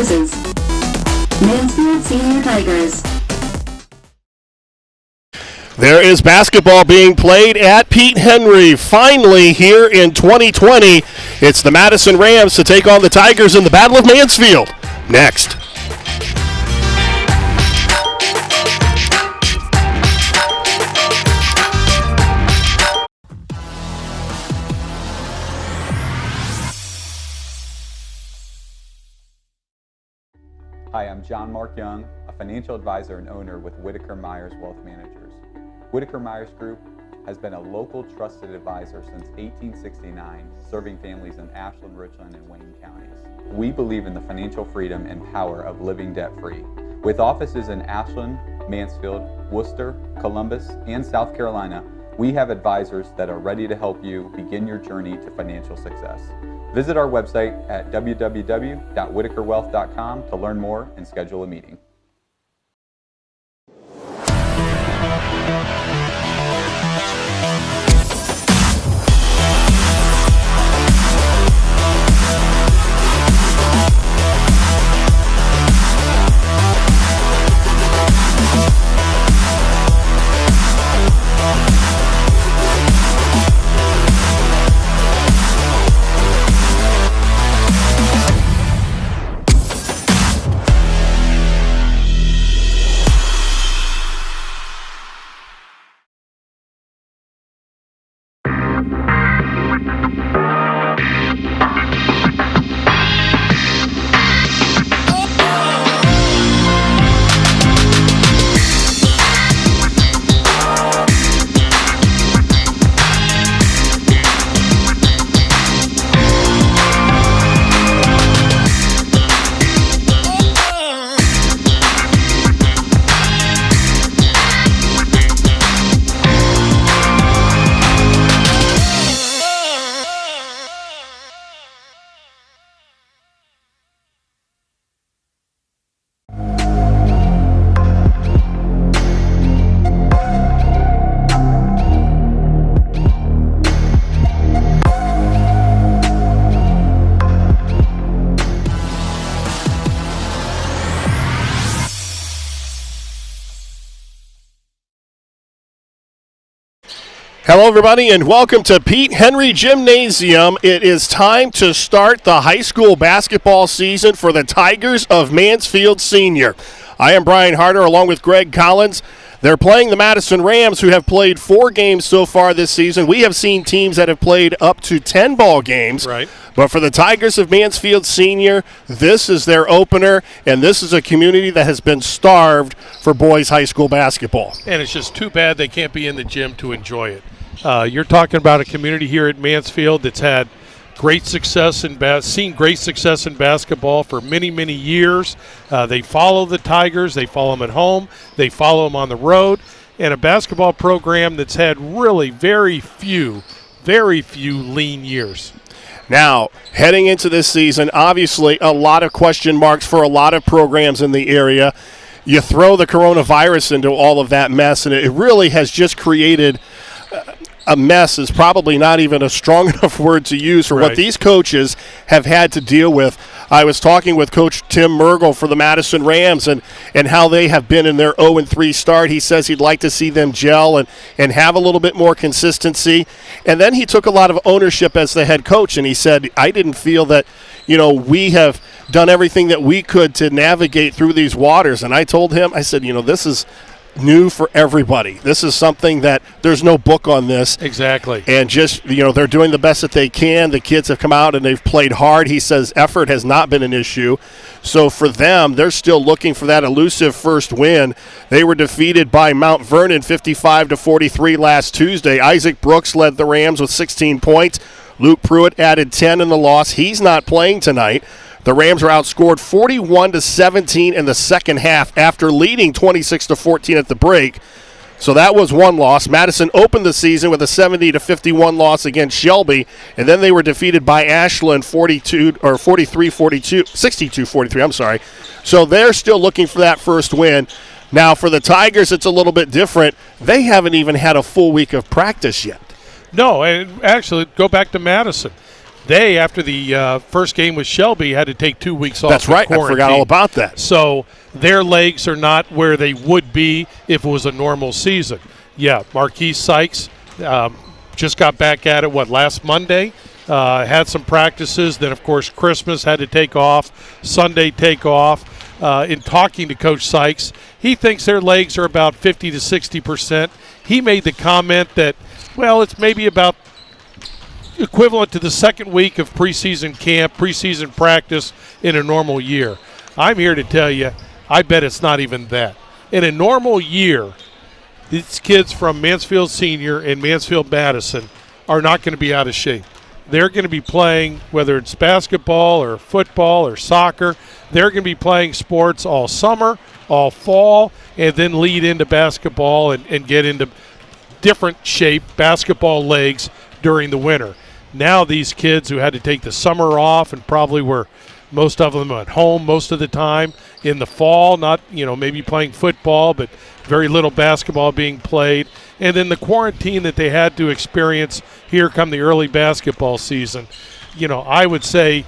versus Mansfield Senior Tygers. There is basketball being played at Pete Henry. Finally, here in 2020, it's the Madison Rams to take on the Tygers in the Battle of Mansfield. Next. Hi, I'm John Mark Young, a financial advisor and owner with Whitaker-Myers Wealth Managers. Whitaker-Myers Group has been a local trusted advisor since 1869, serving families in Ashland, Richland, and Wayne counties. We believe in the financial freedom and power of living debt-free. With offices in Ashland, Mansfield, Worcester, Columbus, and South Carolina, we have advisors that are ready to help you begin your journey to financial success. Visit our website at www.whitakerwealth.com to learn more and schedule a meeting. Hello, everybody, and welcome to Pete Henry Gymnasium. It is time to start the high school basketball season for the Tygers of Mansfield Senior. I am Brian Harter along with Gregg Collins. They're playing the Madison Rams, who have played 4 games so far this season. We have seen teams that have played up to 10 ball games. Right. But for the Tygers of Mansfield Senior, this is their opener, and this is a community that has been starved for boys high school basketball. And it's just too bad they can't be in the gym to enjoy it. You're talking about a community here at Mansfield that's had great success seen great success in basketball for many, many years. They follow the Tygers. They follow them at home. They follow them on the road. And a basketball program that's had really very few lean years. Now, heading into this season, obviously a lot of question marks for a lot of programs in the area. You throw the coronavirus into all of that mess, and it really has just created a mess is probably not even a strong enough word to use for what these coaches have had to deal with. I was talking with Coach Tim Mergel for the Madison Rams and how they have been in their 0-3 start. He says he'd like to see them gel and have a little bit more consistency. And then he took a lot of ownership as the head coach, and he said, I didn't feel that, we have done everything that we could to navigate through these waters. And I told him, I said, this is new for everybody. This is something that there's no book on this. Exactly. And just, they're doing the best that they can. The kids have come out and they've played hard. He says effort has not been an issue. So for them, they're still looking for that elusive first win. They were defeated by Mount Vernon 55-43 last Tuesday. Isaac Brooks led the Rams with 16 points. Luke Pruitt added 10 in the loss. He's not playing tonight. The Rams are outscored 41-17 in the second half after leading 26-14 at the break. So that was one loss. Madison opened the season with a 70-51 loss against Shelby, and then they were defeated by Ashland 62-43. I'm sorry. So they're still looking for that first win. Now for the Tigers, it's a little bit different. They haven't even had a full week of practice yet. No, and actually, go back to Madison. They, after the first game with Shelby, had to take 2 weeks off. That's right. I forgot all about that. So their legs are not where they would be if it was a normal season. Yeah, Marquise Sykes just got back at it, last Monday? Had some practices. Then, of course, Christmas had to take off. Sunday take off. In talking to Coach Sykes, he thinks their legs are about 50 to 60%. He made the comment that, well, it's maybe about equivalent to the second week of preseason camp, preseason practice in a normal year. I'm here to tell you, I bet it's not even that. In a normal year, these kids from Mansfield Senior and Mansfield Madison are not going to be out of shape. They're going to be playing, whether it's basketball or football or soccer, they're going to be playing sports all summer, all fall, and then lead into basketball and get into different shape basketball legs during the winter. Now these kids who had to take the summer off and probably were most of them at home most of the time in the fall, not, maybe playing football, but very little basketball being played. And then the quarantine that they had to experience here come the early basketball season, I would say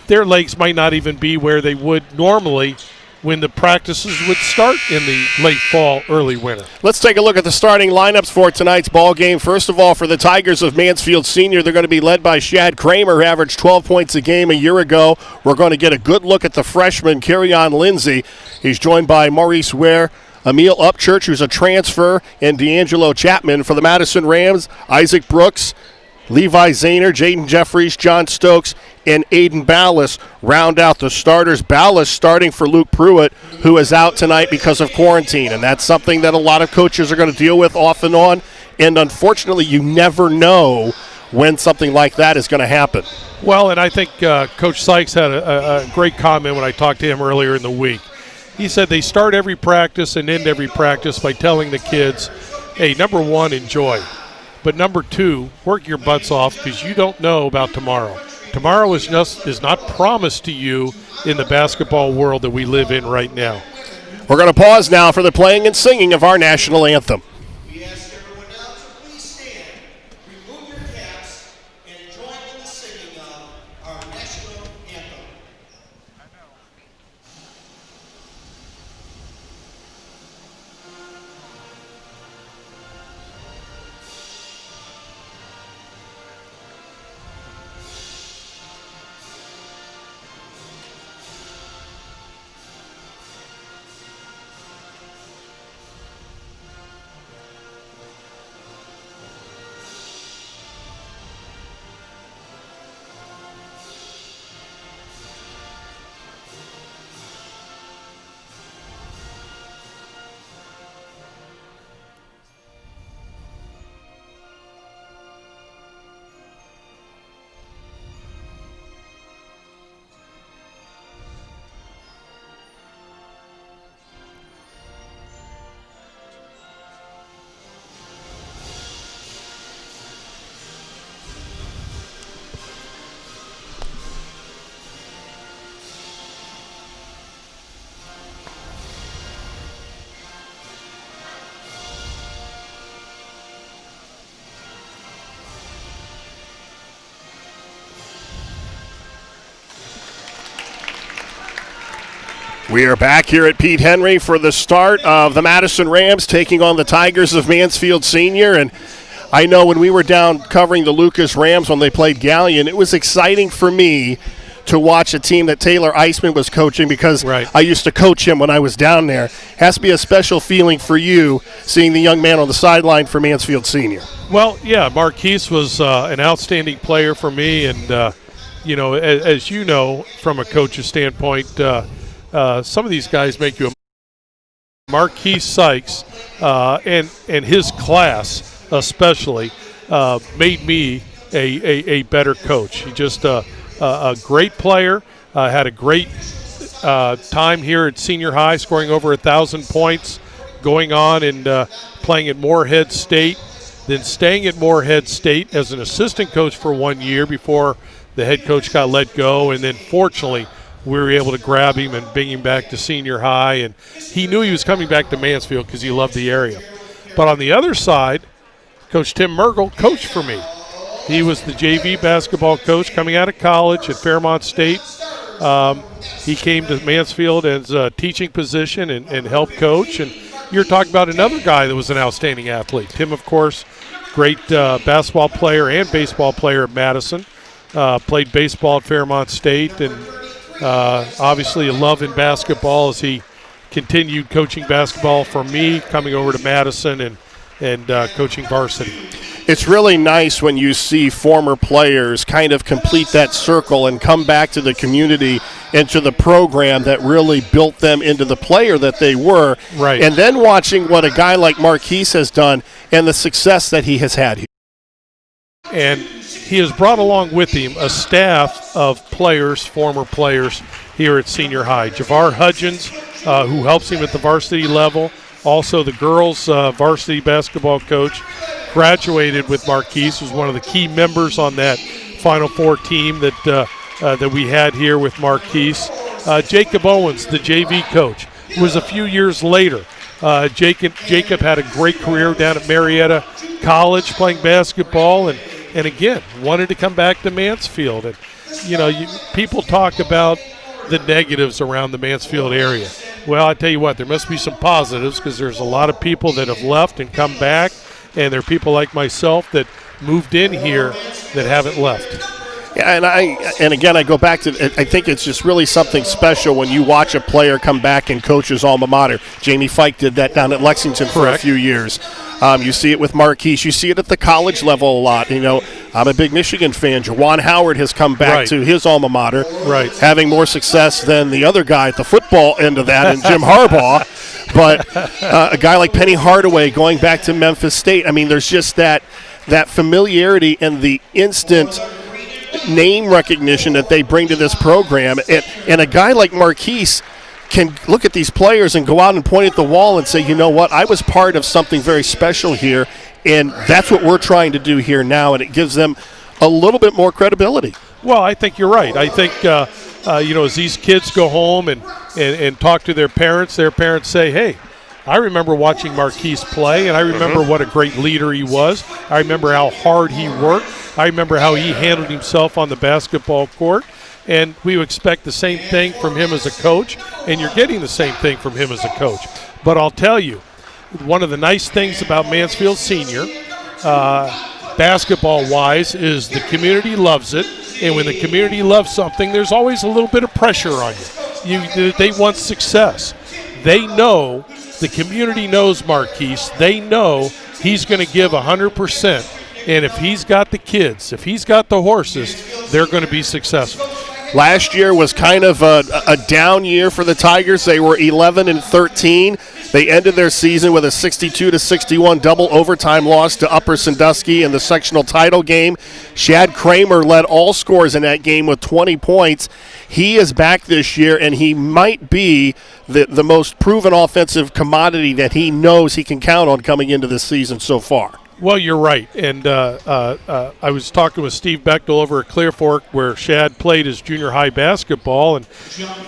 their legs might not even be where they would normally when the practices would start in the late fall, early winter. Let's take a look at the starting lineups for tonight's ball game. First of all, for the Tigers of Mansfield Senior, they're going to be led by Shad Kramer, who averaged 12 points a game a year ago. We're going to get a good look at the freshman, Kerryon Lindsay. He's joined by Maurice Ware, Emil Upchurch, who's a transfer, and D'Angelo Chapman. For the Madison Rams, Isaac Brooks, Levi Zahner, Jaden Jeffries, John Stokes, and Aiden Ballas round out the starters. Ballas starting for Luke Pruitt, who is out tonight because of quarantine, and that's something that a lot of coaches are going to deal with off and on, and unfortunately you never know when something like that is going to happen. Well, and I think Coach Sykes had a great comment when I talked to him earlier in the week. He said they start every practice and end every practice by telling the kids, hey, number one, enjoy. But number two, work your butts off because you don't know about tomorrow. Tomorrow is not promised to you in the basketball world that we live in right now. We're going to pause now for the playing and singing of our national anthem. We ask everyone now to please stand, remove your caps, and join in the singing of our national anthem. We are back here at Pete Henry for the start of the Madison Rams taking on the Tigers of Mansfield Senior. And I know when we were down covering the Lucas Rams when they played Galleon, it was exciting for me to watch a team that Taylor Eisman was coaching because I used to coach him when I was down there. Has to be a special feeling for you seeing the young man on the sideline for Mansfield Senior. Well, yeah, Marquise was an outstanding player for me. And, as you know, from a coach's standpoint, some of these guys make you a Marquise Sykes and his class especially made me a better coach. He just a great player, had a great time here at senior high, scoring over 1,000 points, going on and playing at Moorhead State, then staying at Moorhead State as an assistant coach for 1 year before the head coach got let go, and then fortunately we were able to grab him and bring him back to senior high, and he knew he was coming back to Mansfield because he loved the area. But on the other side, Coach Tim Mergel coached for me. He was the JV basketball coach coming out of college at Fairmont State. He came to Mansfield as a teaching position and helped coach. And you're talking about another guy that was an outstanding athlete. Tim, of course, great basketball player and baseball player at Madison. Played baseball at Fairmont State, and obviously a love in basketball as he continued coaching basketball for me, coming over to Madison and coaching varsity. It's really nice when you see former players kind of complete that circle and come back to the community and to the program that really built them into the player that they were. Right. And then watching what a guy like Marquise has done and the success that he has had here. And he has brought along with him a staff of players, former players here at Senior High. Javar Hudgens, who helps him at the varsity level, also the girls' varsity basketball coach, graduated with Marquise, was one of the key members on that Final Four team that we had here with Marquise. Jacob Owens, the JV coach, was a few years later. Jacob had a great career down at Marietta College playing basketball, and again, wanted to come back to Mansfield. And, people talk about the negatives around the Mansfield area. Well, I tell you what, there must be some positives because there's a lot of people that have left and come back, and there are people like myself that moved in here that haven't left. Yeah, and again, I go back to, I think it's just really something special when you watch a player come back and coach his alma mater. Jamie Fike did that down at Lexington for a few years. You see it with Marquise. You see it at the college level a lot. I'm a big Michigan fan. Jawan Howard has come back to his alma mater, having more success than the other guy at the football end of that, and Jim Harbaugh. But a guy like Penny Hardaway going back to Memphis State. I mean, there's just that familiarity and the instant name recognition that they bring to this program. And a guy like Marquise can look at these players and go out and point at the wall and say, you know what, I was part of something very special here, and that's what we're trying to do here now, and it gives them a little bit more credibility. Well, I think you're right. I think, as these kids go home and talk to their parents say, hey, I remember watching Marquise play, and I remember what a great leader he was. I remember how hard he worked. I remember how he handled himself on the basketball court. And we would expect the same thing from him as a coach, and you're getting the same thing from him as a coach. But I'll tell you, one of the nice things about Mansfield Senior, basketball-wise, is the community loves it. And when the community loves something, there's always a little bit of pressure on you. They want success. They know, the community knows Marquise. They know he's going to give 100%. And if he's got the kids, if he's got the horses, they're going to be successful. Last year was kind of a down year for the Tigers. They were 11-13. They ended their season with a 62-61 double overtime loss to Upper Sandusky in the sectional title game. Shad Kramer led all scores in that game with 20 points. He is back this year, and he might be the most proven offensive commodity that he knows he can count on coming into this season so far. Well, you're right, and I was talking with Steve Bechtel over at Clear Fork where Shad played his junior high basketball, and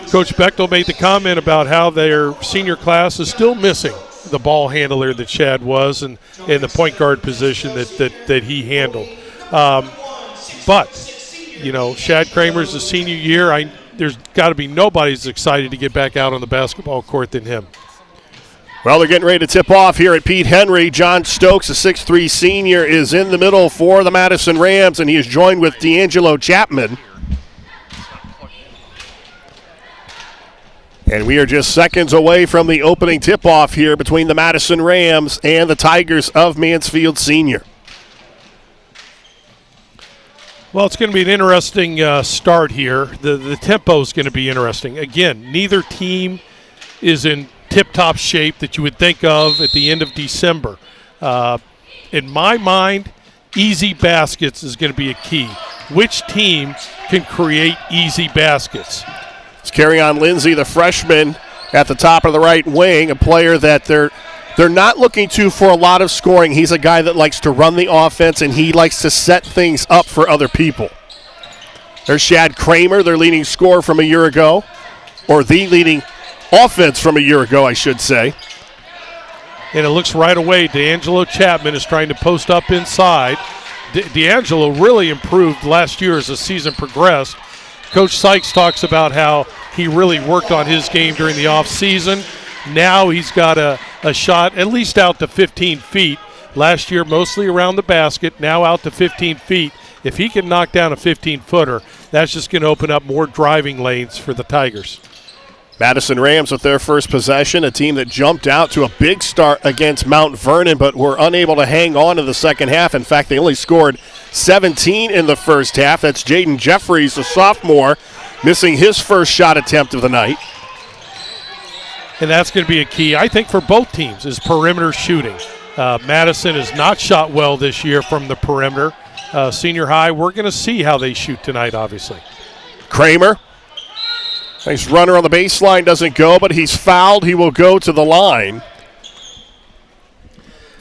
Coach Bechtel made the comment about how their senior class is still missing the ball handler that Shad was and the point guard position that he handled. But, Shad Kramer's a senior year. There's got to be nobody who's excited to get back out on the basketball court than him. Well, they're getting ready to tip off here at Pete Henry. John Stokes, a 6'3 senior, is in the middle for the Madison Rams, and he is joined with D'Angelo Chapman. And we are just seconds away from the opening tip-off here between the Madison Rams and the Tigers of Mansfield Senior. Well, it's going to be an interesting start here. The tempo is going to be interesting. Again, neither team is in tip-top shape that you would think of at the end of December. In my mind, easy baskets is going to be a key. Which team can create easy baskets? It's Carry-On Lindsay, the freshman, at the top of the right wing, a player that they're not looking to for a lot of scoring. He's a guy that likes to run the offense, and he likes to set things up for other people. There's Shad Kramer, their leading scorer from a year ago, or the leading offense from a year ago, I should say. And it looks right away, D'Angelo Chapman is trying to post up inside. D'Angelo really improved last year as the season progressed. Coach Sykes talks about how he really worked on his game during the offseason. Now he's got a shot at least out to 15 feet. Last year mostly around the basket, now out to 15 feet. If he can knock down a 15-footer, that's just going to open up more driving lanes for the Tigers. Madison Rams with their first possession, a team that jumped out to a big start against Mount Vernon, but were unable to hang on in the second half. In fact, they only scored 17 in the first half. That's Jaden Jeffries, the sophomore, missing his first shot attempt of the night. And that's going to be a key, I think, for both teams, is perimeter shooting. Madison has not shot well this year from the perimeter. Senior high, we're going to see how they shoot tonight, obviously. Kramer. Nice runner on the baseline, doesn't go, but he's fouled. He will go to the line.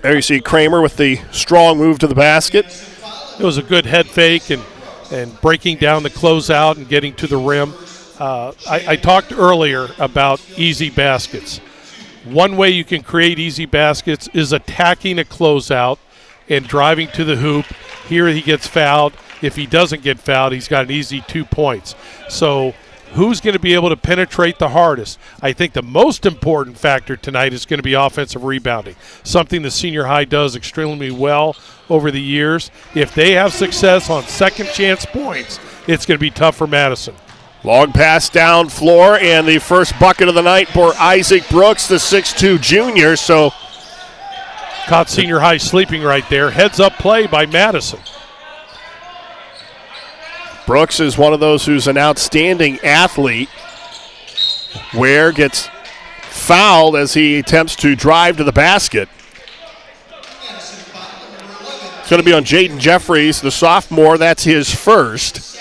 There you see Kramer with the strong move to the basket. It was a good head fake and breaking down the closeout and getting to the rim. I talked earlier about easy baskets. One way you can create easy baskets is attacking a closeout and driving to the hoop. Here he gets fouled. If he doesn't get fouled, he's got an easy 2 points. So who's going to be able to penetrate the hardest? I think the most important factor tonight is going to be offensive rebounding, something the senior high does extremely well over the years. If they have success on second chance points, it's going to be tough for Madison. Long pass down floor, and the first bucket of the night for Isaac Brooks, the 6'2 junior. So caught senior high sleeping right there. Heads up play by Madison. Brooks is one of those who's an outstanding athlete. Ware gets fouled as he attempts to drive to the basket. It's going to be on Jaden Jeffries, the sophomore. That's his first.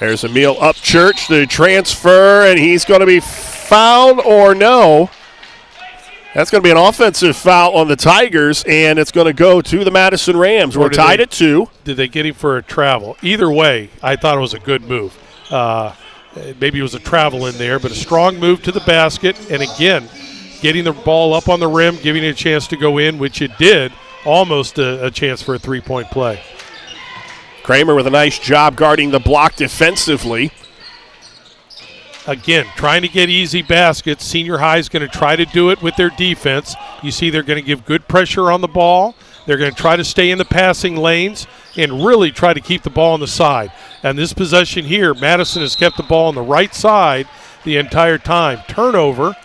There's Emil Upchurch, the transfer, and he's going to be fouled or no. That's going to be an offensive foul on the Tigers, and it's going to go to the Madison Rams. We're tied at 2. Did they get him for a travel? Either way, I thought it was a good move. Maybe it was a travel in there, but a strong move to the basket. And again, getting the ball up on the rim, giving it a chance to go in, which it did, almost a chance for a three-point play. Kramer with a nice job guarding the block defensively. Again, trying to get easy baskets. Senior high is going to try to do it with their defense. You see they're going to give good pressure on the ball. They're going to try to stay in the passing lanes and really try to keep the ball on the side. And this possession here, Madison has kept the ball on the right side the entire time. Turnover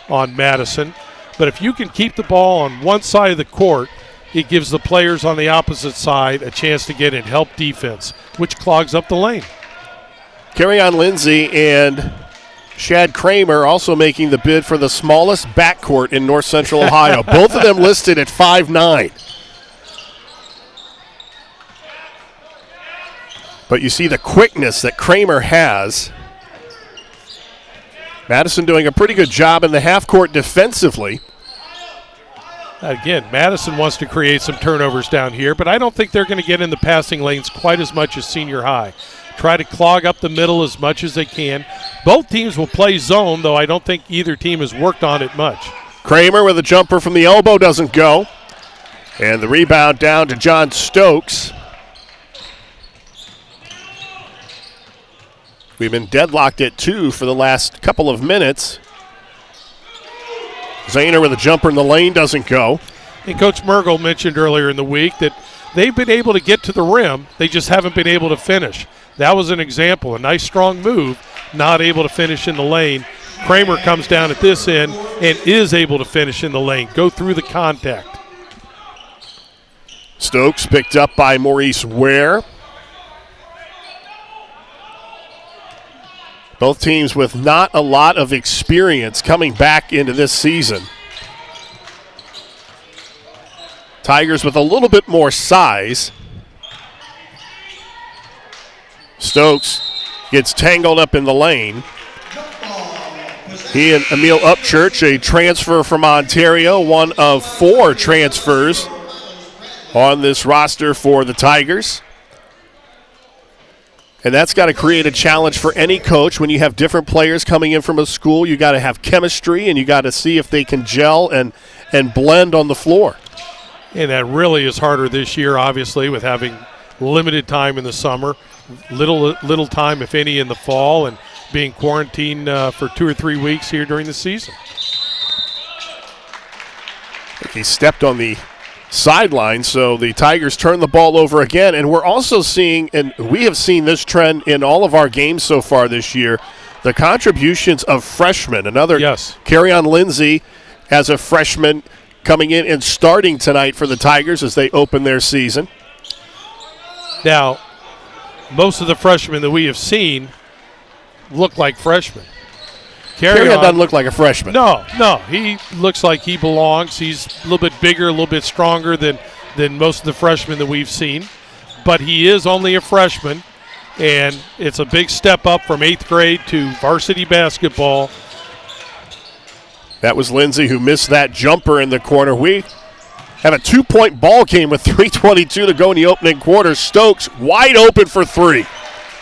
on Madison. But if you can keep the ball on one side of the court, it gives the players on the opposite side a chance to get in, help defense, which clogs up the lane. Carry-on Lindsay and Shad Kramer also making the bid for the smallest backcourt in North Central Ohio. Both of them listed at 5'9". But you see the quickness that Kramer has. Madison doing a pretty good job in the half-court defensively. Again, Madison wants to create some turnovers down here, but I don't think they're going to get in the passing lanes quite as much as senior high. Try to clog up the middle as much as they can. Both teams will play zone, though I don't think either team has worked on it much. Kramer with a jumper from the elbow doesn't go. And the rebound down to John Stokes. We've been deadlocked at 2 for the last couple of minutes. Zahner with a jumper in the lane doesn't go. And Coach Mergel mentioned earlier in the week that they've been able to get to the rim. They just haven't been able to finish. That was an example, a nice strong move, not able to finish in the lane. Kramer comes down at this end and is able to finish in the lane, go through the contact. Stokes picked up by Maurice Ware. Both teams with not a lot of experience coming back into this season. Tigers with a little bit more size. Stokes gets tangled up in the lane. He and Emil Upchurch, a transfer from Ontario, one of 4 transfers on this roster for the Tigers. And that's got to create a challenge for any coach. When you have different players coming in from a school, you got to have chemistry, and you got to see if they can gel and blend on the floor. And that really is harder this year, obviously, with having limited time in the summer, little time, if any, in the fall, and being quarantined for 2 or 3 weeks here during the season. He stepped on the sideline, so the Tigers turn the ball over again. And we're also seeing, and we have seen this trend in all of our games so far this year, the contributions of freshmen. Another Carry-on Lindsay as a freshman coming in and starting tonight for the Tigers as they open their season. Now, most of the freshmen that we have seen look like freshmen. Carry-on doesn't look like a freshman. No, he looks like he belongs. He's a little bit bigger, a little bit stronger than most of the freshmen that we've seen. But he is only a freshman, and it's a big step up from 8th grade to varsity basketball. That was Lindsay who missed that jumper in the corner. We have a 2-point ball game with 3:22 to go in the opening quarter. Stokes wide open for 3.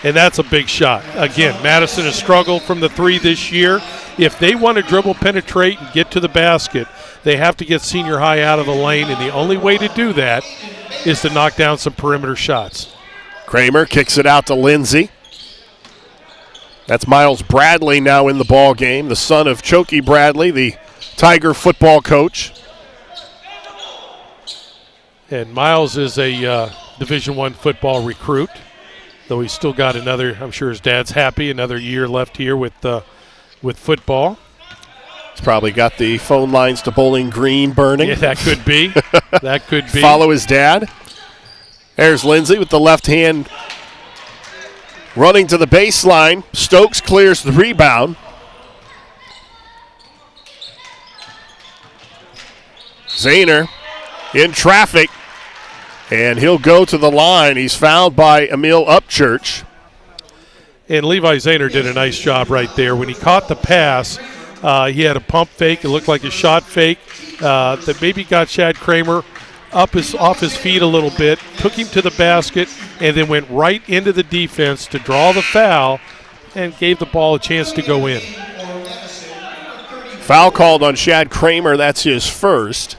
And that's a big shot. Again, Madison has struggled from the 3 this year. If they want to dribble, penetrate, and get to the basket, they have to get Senior High out of the lane, and the only way to do that is to knock down some perimeter shots. Kramer kicks it out to Lindsay. That's Miles Bradley now in the ball game, the son of Chokey Bradley, the Tiger football coach. And Miles is a Division I football recruit, though he's still got another, I'm sure his dad's happy, another year left here with football. He's probably got the phone lines to Bowling Green burning. Yeah, that could be. That could be. Follow his dad. There's Lindsay with the left hand running to the baseline. Stokes clears the rebound. Zahner in traffic, and he'll go to the line. He's fouled by Emil Upchurch. And Levi Zahner did a nice job right there. When he caught the pass, he had a pump fake. It looked like a shot fake that maybe got Chad Kramer off his feet a little bit, took him to the basket, and then went right into the defense to draw the foul and gave the ball a chance to go in. Foul called on Chad Kramer. That's his first.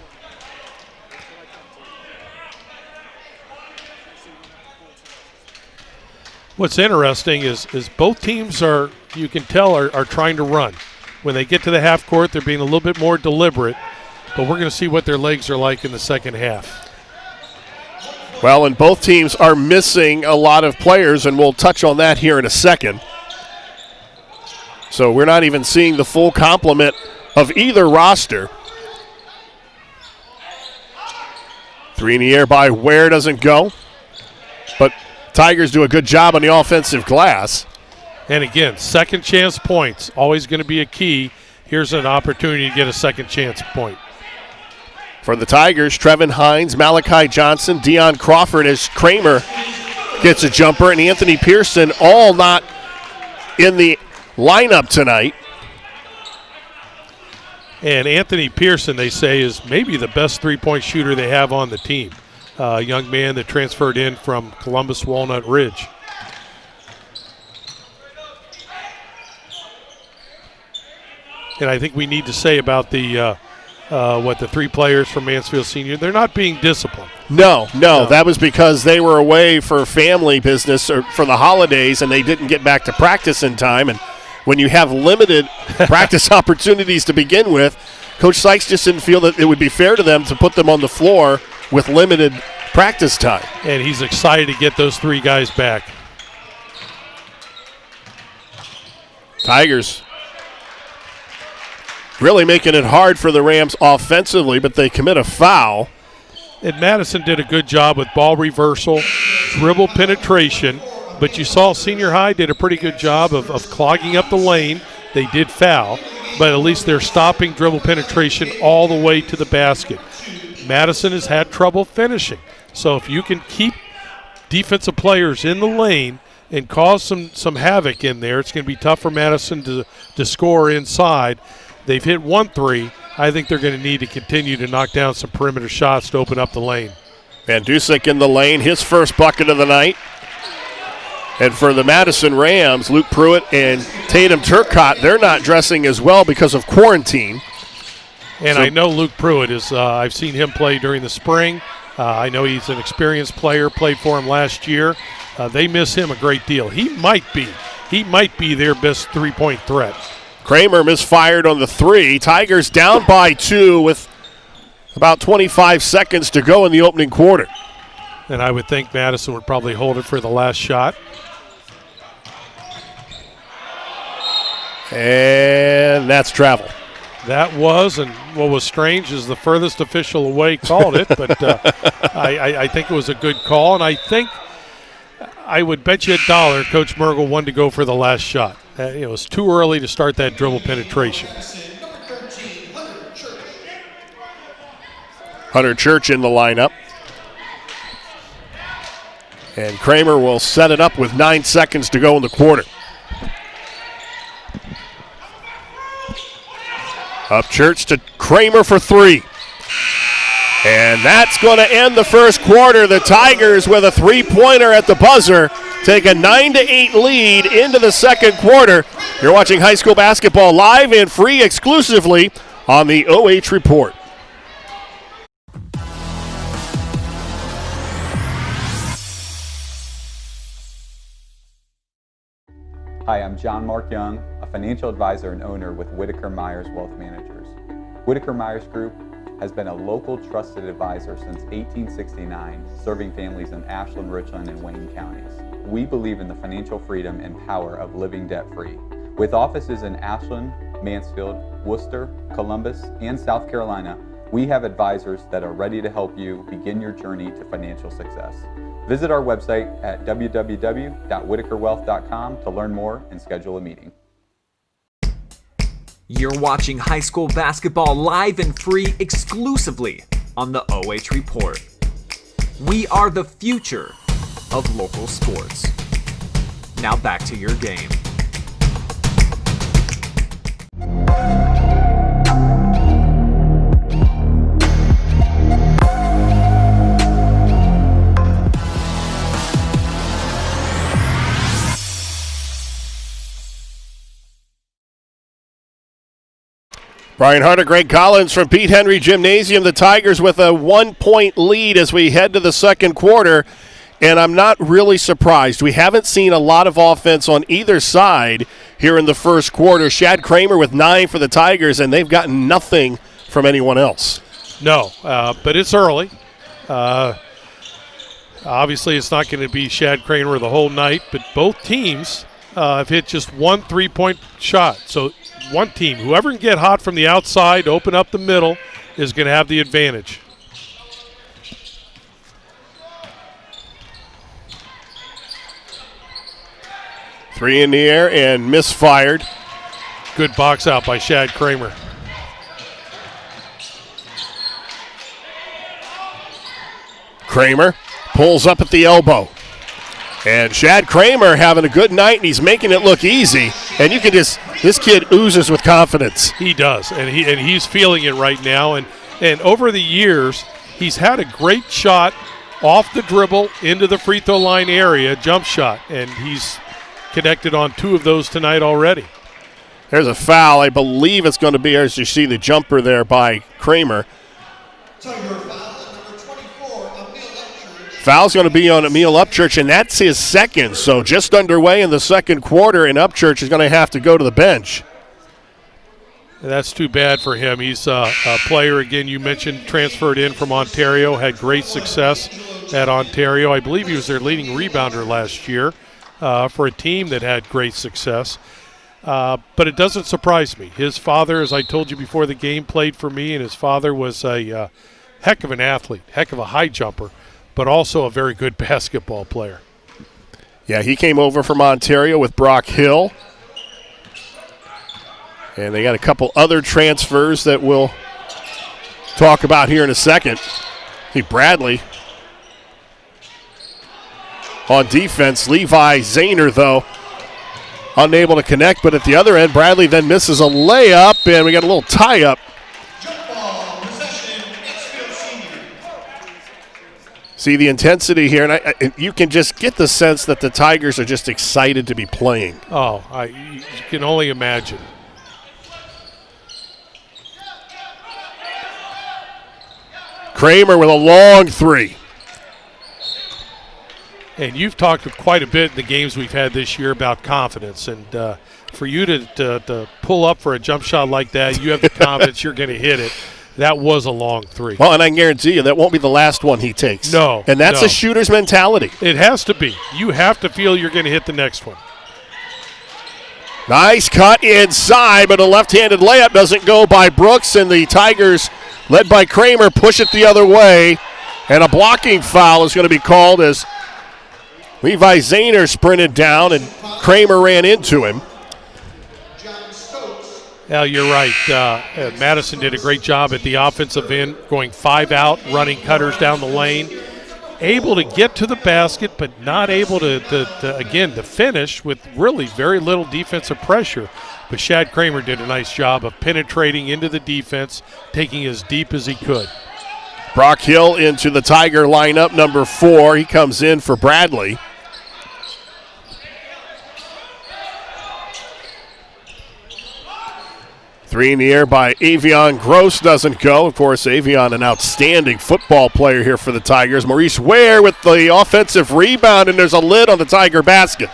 What's interesting is both teams are trying to run. When they get to the half court, they're being a little bit more deliberate, but we're going to see what their legs are like in the second half. Well, and both teams are missing a lot of players, and we'll touch on that here in a second. So we're not even seeing the full complement of either roster. 3 in the air by Ware, doesn't go. But Tigers do a good job on the offensive glass. And again, second chance points, always going to be a key. Here's an opportunity to get a second chance point. For the Tigers, Trevin Hines, Malachi Johnson, Deion Crawford as Kramer gets a jumper, and Anthony Pearson all not in the lineup tonight. And Anthony Pearson, they say, is maybe the best three-point shooter they have on the team. A young man that transferred in from Columbus Walnut Ridge. And I think we need to say about the 3 players from Mansfield Senior, they're not being disciplined. No, that was because they were away for family business or for the holidays, and they didn't get back to practice in time. And when you have limited practice opportunities to begin with, Coach Sykes just didn't feel that it would be fair to them to put them on the floor with limited practice time. And he's excited to get those 3 guys back. Tigers really making it hard for the Rams offensively, but they commit a foul. And Madison did a good job with ball reversal, dribble penetration, but you saw Senior High did a pretty good job of clogging up the lane. They did foul, but at least they're stopping dribble penetration all the way to the basket. Madison has had trouble finishing. So if you can keep defensive players in the lane and cause some havoc in there, it's going to be tough for Madison to score inside. They've hit 1 3. I think they're going to need to continue to knock down some perimeter shots to open up the lane. Van Dusick in the lane, his first bucket of the night. And for the Madison Rams, Luke Pruitt and Tatum Turcotte, they're not dressing as well because of quarantine. And I know Luke Pruitt is, I've seen him play during the spring. I know he's an experienced player, played for him last year. They miss him a great deal. He might be their best three-point threat. Kramer misfired on the three. Tigers down by 2 with about 25 seconds to go in the opening quarter. And I would think Madison would probably hold it for the last shot. And that's travel. That was, and what was strange is the furthest official away called it, but I think it was a good call, and I think I would bet you $1 Coach Mergel wanted to go for the last shot. It was too early to start that dribble penetration. Hunter Church in the lineup. And Kramer will set it up with 9 seconds to go in the quarter. Up Church to Kramer for 3. And that's going to end the first quarter. The Tigers with a three-pointer at the buzzer take a 9-8 lead into the second quarter. You're watching high school basketball live and free exclusively on the OH.Report. Hi, I'm John Mark Young, a financial advisor and owner with Whitaker-Myers Wealth Managers. Whitaker-Myers Group has been a local trusted advisor since 1869, serving families in Ashland, Richland, and Wayne counties. We believe in the financial freedom and power of living debt-free. With offices in Ashland, Mansfield, Worcester, Columbus, and South Carolina, we have advisors that are ready to help you begin your journey to financial success. Visit our website at www.whitakerwealth.com to learn more and schedule a meeting. You're watching high school basketball live and free exclusively on the OH.Report. We are the future of local sports. Now back to your game. Brian Harter, Gregg Collins from Pete Henry Gymnasium. The Tigers with a 1-point lead as we head to the second quarter, and I'm not really surprised. We haven't seen a lot of offense on either side here in the first quarter. Shad Kramer with 9 for the Tigers, and they've gotten nothing from anyone else. No, but it's early. Obviously, it's not going to be Shad Kramer the whole night, but both teams have hit just one three-point shot. So one team, whoever can get hot from the outside, open up the middle, is going to have the advantage. Three in the air and misfired. Good box out by Shad Kramer. Kramer pulls up at the elbow. And Shad Kramer having a good night, and he's making it look easy. And you can just, this kid oozes with confidence. He does, and he's feeling it right now. And over the years, he's had a great shot off the dribble into the free throw line area, jump shot, and he's connected on 2 of those tonight already. There's a foul. I believe it's going to be, as you see the jumper there by Kramer. Foul's going to be on Emil Upchurch, and that's his second. So just underway in the second quarter, and Upchurch is going to have to go to the bench. That's too bad for him. He's a player, again, you mentioned, transferred in from Ontario, had great success at Ontario. I believe he was their leading rebounder last year for a team that had great success. But it doesn't surprise me. His father, as I told you before the game, played for me, and his father was a heck of an athlete, heck of a high jumper, but also a very good basketball player. Yeah, he came over from Ontario with Brock Hill. And they got a couple other transfers that we'll talk about here in a second. I think Bradley on defense. Levi Zahner, though, unable to connect. But at the other end, Bradley then misses a layup, and we got a little tie-up. See the intensity here, and you can just get the sense that the Tigers are just excited to be playing. Oh, you can only imagine. Kramer with a long three. And you've talked quite a bit in the games we've had this year about confidence. And for you to pull up for a jump shot like that, you have the confidence you're going to hit it. That was a long three. Well, and I can guarantee you that won't be the last one he takes. No. And that's a shooter's mentality. It has to be. You have to feel you're going to hit the next one. Nice cut inside, but a left-handed layup doesn't go by Brooks, and the Tigers, led by Kramer, push it the other way. And a blocking foul is going to be called as Levi Zahner sprinted down, and Kramer ran into him. Yeah, you're right. Madison did a great job at the offensive end, going 5 out, running cutters down the lane. Able to get to the basket, but not able to finish with really very little defensive pressure. But Shad Kramer did a nice job of penetrating into the defense, taking as deep as he could. Brock Hill into the Tiger lineup, number 4. He comes in for Bradley. Three in the air by Avion Gross doesn't go. Of course, Avion, an outstanding football player here for the Tigers. Maurice Ware with the offensive rebound, and there's a lid on the Tiger basket.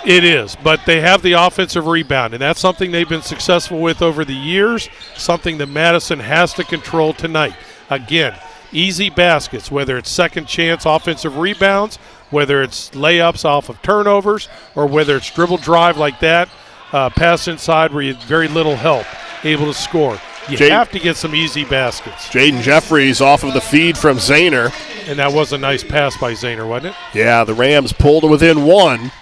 It is, but they have the offensive rebound, and that's something they've been successful with over the years, something that Madison has to control tonight. Again, easy baskets, whether it's second chance offensive rebounds, whether it's layups off of turnovers, or whether it's dribble drive like that, pass inside where you had very little help, able to score. You have to get some easy baskets. Jaden Jeffries off of the feed from Zahner. And that was a nice pass by Zahner, wasn't it? Yeah, the Rams pulled within 1.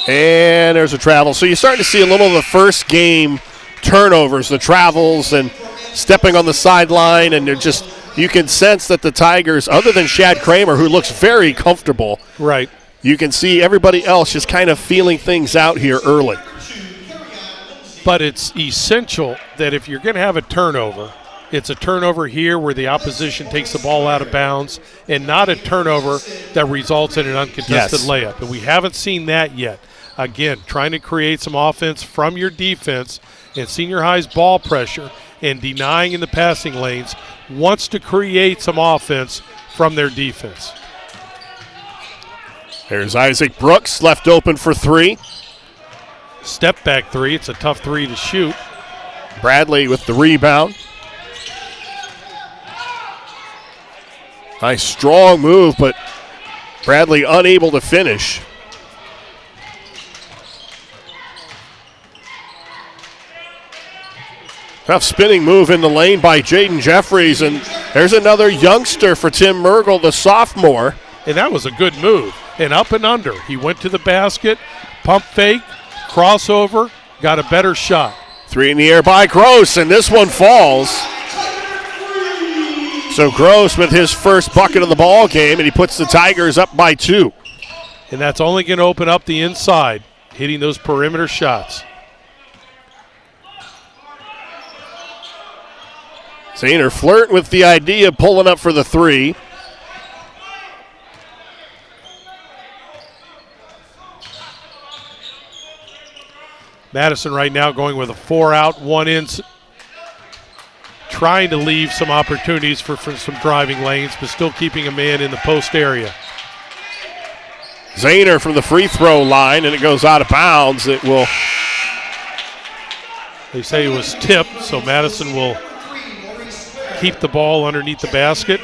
And there's a travel. So you're starting to see a little of the first game turnovers, the travels, and stepping on the sideline. And they're just, you can sense that the Tigers, other than Shad Kramer, who looks very comfortable. Right. You can see everybody else just kind of feeling things out here early. But it's essential that if you're going to have a turnover, it's a turnover here where the opposition takes the ball out of bounds and not a turnover that results in an uncontested layup. And we haven't seen that yet. Again, trying to create some offense from your defense and Senior High's ball pressure and denying in the passing lanes wants to create some offense from their defense. There's Isaac Brooks left open for 3. Step back 3. It's a tough 3 to shoot. Bradley with the rebound. Nice strong move, but Bradley unable to finish. Tough spinning move in the lane by Jaden Jeffries, and there's another youngster for Tim Mergel, the sophomore. And that was a good move. And up and under. He went to the basket, pump fake, crossover, got a better shot. 3 in the air by Gross, and this one falls. So Gross with his first bucket of the ball game, and he puts the Tigers up by 2. And that's only going to open up the inside, hitting those perimeter shots. Zahner flirting with the idea of pulling up for the 3. Madison right now going with a 4 out, 1 in, trying to leave some opportunities for some driving lanes, but still keeping a man in the post area. Zahner from the free throw line, and it goes out of bounds. It will. They say it was tipped, so Madison will keep the ball underneath the basket.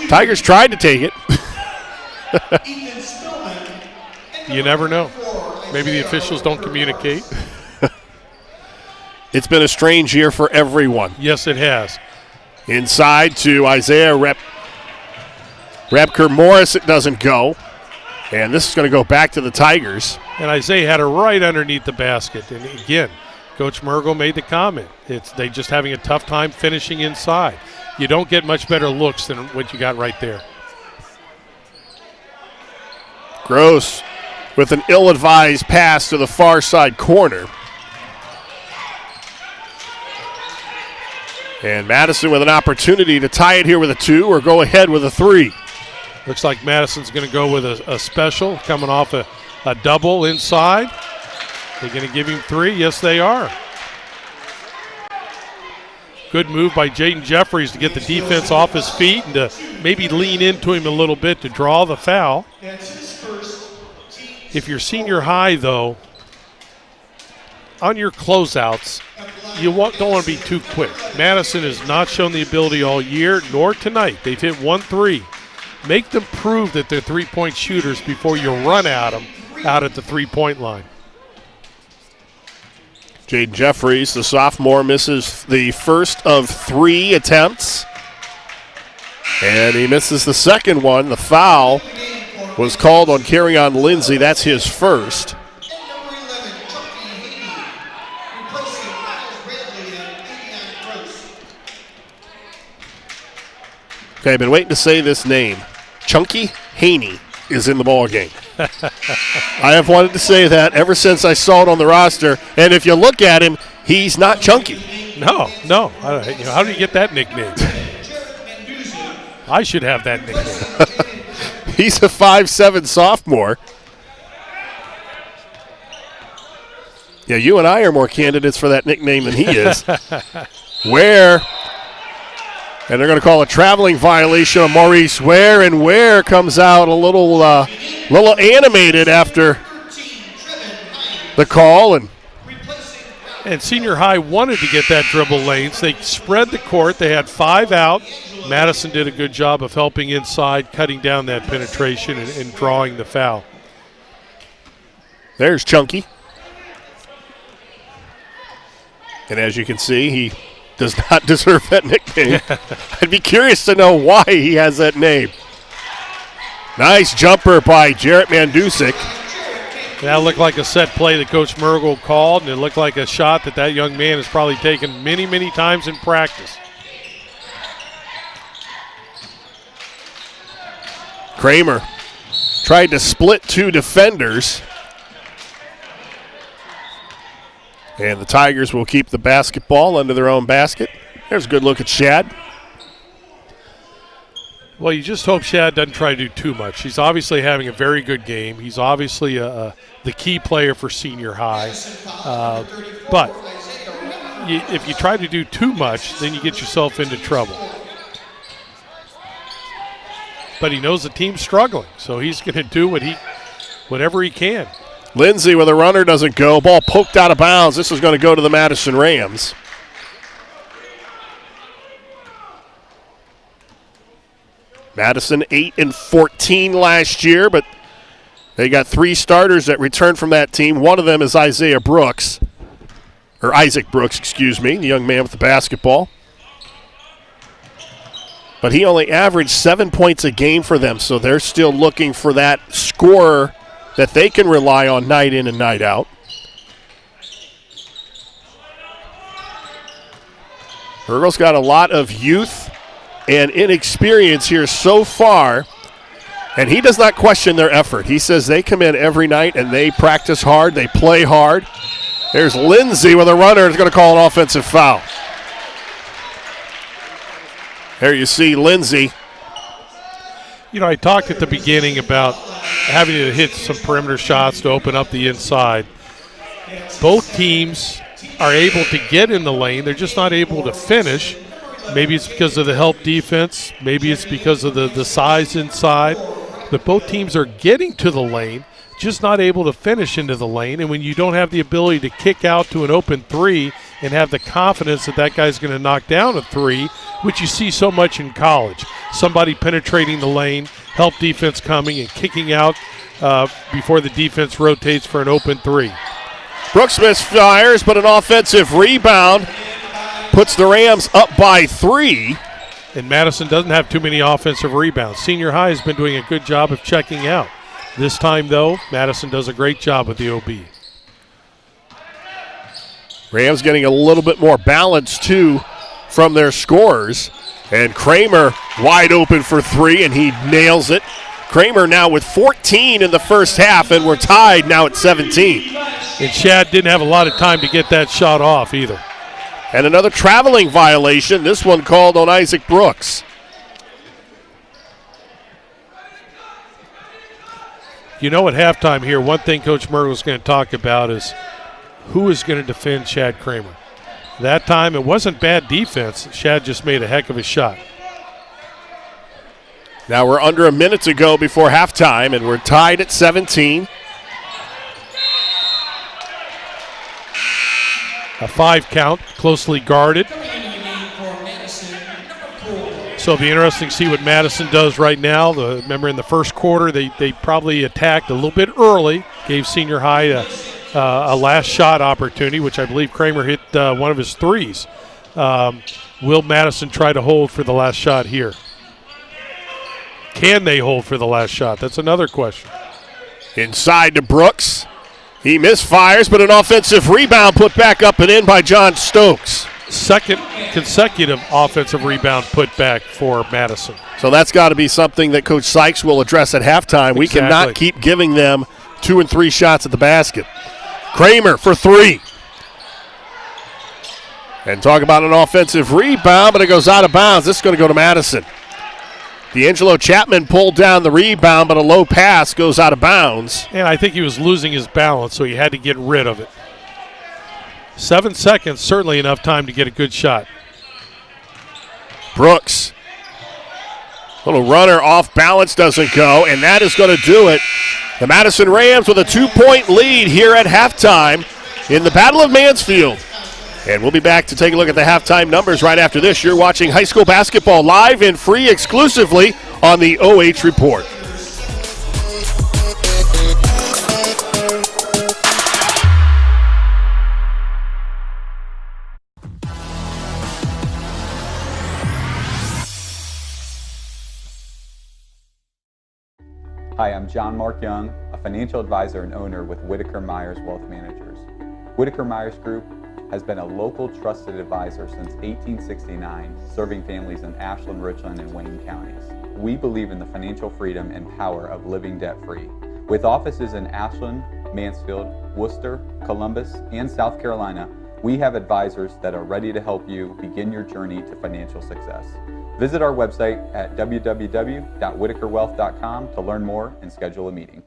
Tigers tried to take it. You never know. Maybe the officials don't communicate. It's been a strange year for everyone. Yes, it has. Inside to Isaiah Repker Morris. It doesn't go. And this is going to go back to the Tigers. And Isaiah had it right underneath the basket. And again, Coach Mergel made the comment. They just having a tough time finishing inside. You don't get much better looks than what you got right there. Gross with an ill-advised pass to the far side corner. And Madison with an opportunity to tie it here with a 2 or go ahead with a 3. Looks like Madison's going to go with a special, coming off a double inside. They're going to give him 3. Yes, they are. Good move by Jaden Jeffries to get the defense off his feet and to maybe lean into him a little bit to draw the foul. If you're senior high, though, on your closeouts, you don't want to be too quick. Madison has not shown the ability all year, nor tonight. They've hit 1 3. Make them prove that they're three-point shooters before you run at them out at the three-point line. Jaden Jeffries, the sophomore, misses the first of 3 attempts. And he misses the second one. The foul was called on Carryon Lindsay. That's his first. Okay, I've been waiting to say this name. Chunky Haney is in the ball game. I have wanted to say that ever since I saw it on the roster. And if you look at him, he's not chunky. No. How did you get that nickname? I should have that nickname. He's a 5'7" sophomore. Yeah, you and I are more candidates for that nickname than he is. And they're going to call a traveling violation on Maurice Ware, and Ware comes out a little animated after the call. And senior high wanted to get that dribble lane, so they spread the court. They had 5 out. Madison did a good job of helping inside, cutting down that penetration and drawing the foul. There's Chunky. And as you can see, he does not deserve that nickname. I'd be curious to know why he has that name. Nice jumper by Jarrett Mandusik. That looked like a set play that Coach Mergel called, and it looked like a shot that young man has probably taken many, many times in practice. Kramer tried to split 2 defenders. And the Tigers will keep the basketball under their own basket. There's a good look at Shad. Well, you just hope Shad doesn't try to do too much. He's obviously having a very good game. He's obviously the key player for senior high. But if you try to do too much, then you get yourself into trouble. But he knows the team's struggling, so he's going to do whatever he can. Lindsay with a runner doesn't go. Ball poked out of bounds. This is going to go to the Madison Rams. Madison 8-14 last year, but they got 3 starters that returned from that team. One of them is Isaac Brooks, the young man with the basketball. But he only averaged 7 points a game for them, so they're still looking for that scorer that they can rely on night in and night out. Mergel's got a lot of youth and inexperience here so far, and he does not question their effort. He says they come in every night and they practice hard, they play hard. There's Lindsay with a runner. It's going to call an offensive foul. There you see Lindsay. You know, I talked at the beginning about having to hit some perimeter shots to open up the inside. Both teams are able to get in the lane. They're just not able to finish. Maybe it's because of the help defense. Maybe it's because of the size inside. But both teams are getting to the lane, just not able to finish into the lane. And when you don't have the ability to kick out to an open 3 and have the confidence that guy's going to knock down a 3, which you see so much in college, somebody penetrating the lane, help defense coming and kicking out before the defense rotates for an open 3. Brooks misfires, but an offensive rebound puts the Rams up by 3. And Madison doesn't have too many offensive rebounds. Senior high has been doing a good job of checking out. This time, though, Madison does a great job with the OB. Rams getting a little bit more balance, too, from their scorers. And Kramer wide open for 3, and he nails it. Kramer now with 14 in the first half, and we're tied now at 17. And Shad didn't have a lot of time to get that shot off either. And another traveling violation, this one called on Isaac Brooks. You know, at halftime here, one thing Coach Murray was going to talk about is who is going to defend Shad Kramer. That time, it wasn't bad defense. Shad just made a heck of a shot. Now we're under a minute to go before halftime, and we're tied at 17. A 5 count, closely guarded. So it'll be interesting to see what Madison does right now. Remember, in the first quarter, they probably attacked a little bit early, gave Senior High a last shot opportunity, which I believe Kramer hit one of his threes. Will Madison try to hold for the last shot here? Can they hold for the last shot? That's another question. Inside to Brooks. He misfires, but an offensive rebound put back up and in by John Stokes. Second consecutive offensive rebound put back for Madison. So that's got to be something that Coach Sykes will address at halftime. We cannot keep giving them 2 and 3 shots at the basket. Kramer for 3. And talk about an offensive rebound, but it goes out of bounds. This is going to go to Madison. D'Angelo Chapman pulled down the rebound, but a low pass goes out of bounds. And I think he was losing his balance, so he had to get rid of it. 7 seconds, certainly enough time to get a good shot. Brooks. Little runner off balance, doesn't go, and that is going to do it. The Madison Rams with a 2-point lead here at halftime in the Battle of Mansfield. And we'll be back to take a look at the halftime numbers right after this. You're watching high school basketball live and free exclusively on the OH.Report. Hi, I'm John Mark Young, a financial advisor and owner with Whitaker-Myers Wealth Managers. Whitaker-Myers Group has been a local trusted advisor since 1869, serving families in Ashland, Richland, and Wayne counties. We believe in the financial freedom and power of living debt-free. With offices in Ashland, Mansfield, Worcester, Columbus, and South Carolina, we have advisors that are ready to help you begin your journey to financial success. Visit our website at www.whitakerwealth.com to learn more and schedule a meeting.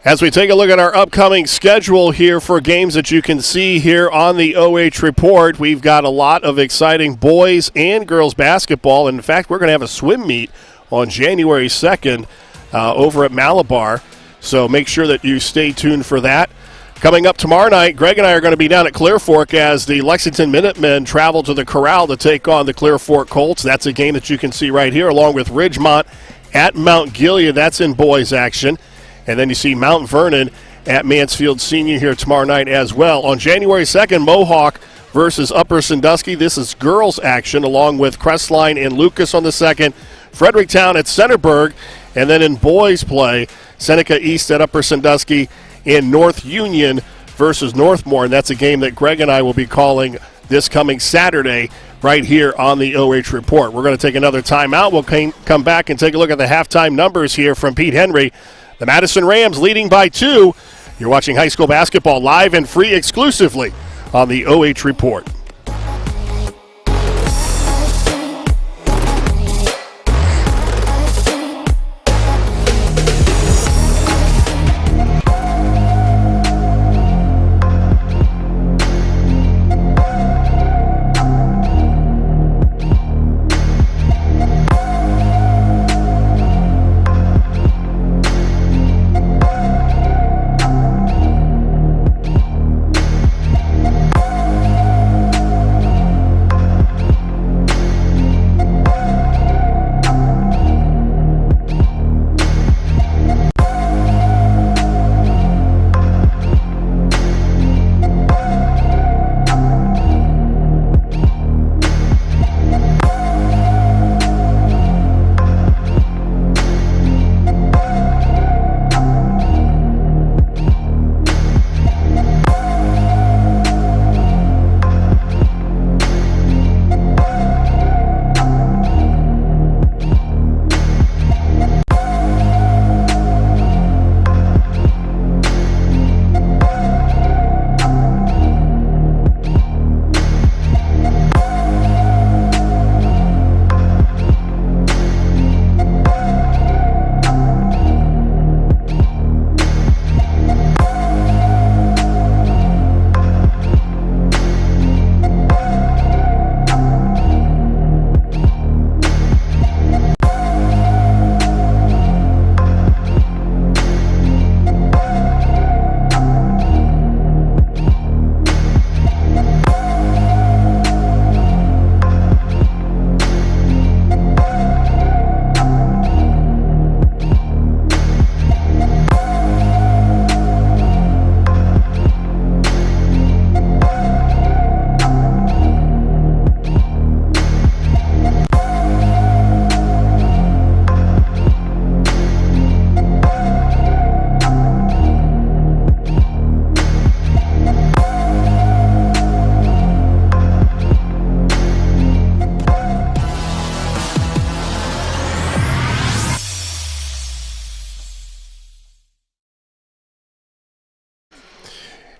As we take a look at our upcoming schedule here for games that you can see here on the OH.Report, we've got a lot of exciting boys and girls basketball. In fact, we're going to have a swim meet on January 2nd over at Malabar. So make sure that you stay tuned for that. Coming up tomorrow night, Greg and I are going to be down at Clear Fork as the Lexington Minutemen travel to the Corral to take on the Clear Fork Colts. That's a game that you can see right here, along with Ridgemont at Mount Gilead. That's in boys action. And then you see Mount Vernon at Mansfield Senior here tomorrow night as well. On January 2nd, Mohawk versus Upper Sandusky. This is girls action, along with Crestline and Lucas on the 2nd. Fredericktown at Centerburg. And then in boys play, Seneca East at Upper Sandusky and North Union versus Northmore. And that's a game that Greg and I will be calling this coming Saturday right here on the OH.Report. We're going to take another timeout. We'll come back and take a look at the halftime numbers here from Pete Henry. The Madison Rams leading by 2. You're watching high school basketball live and free exclusively on the OH.Report.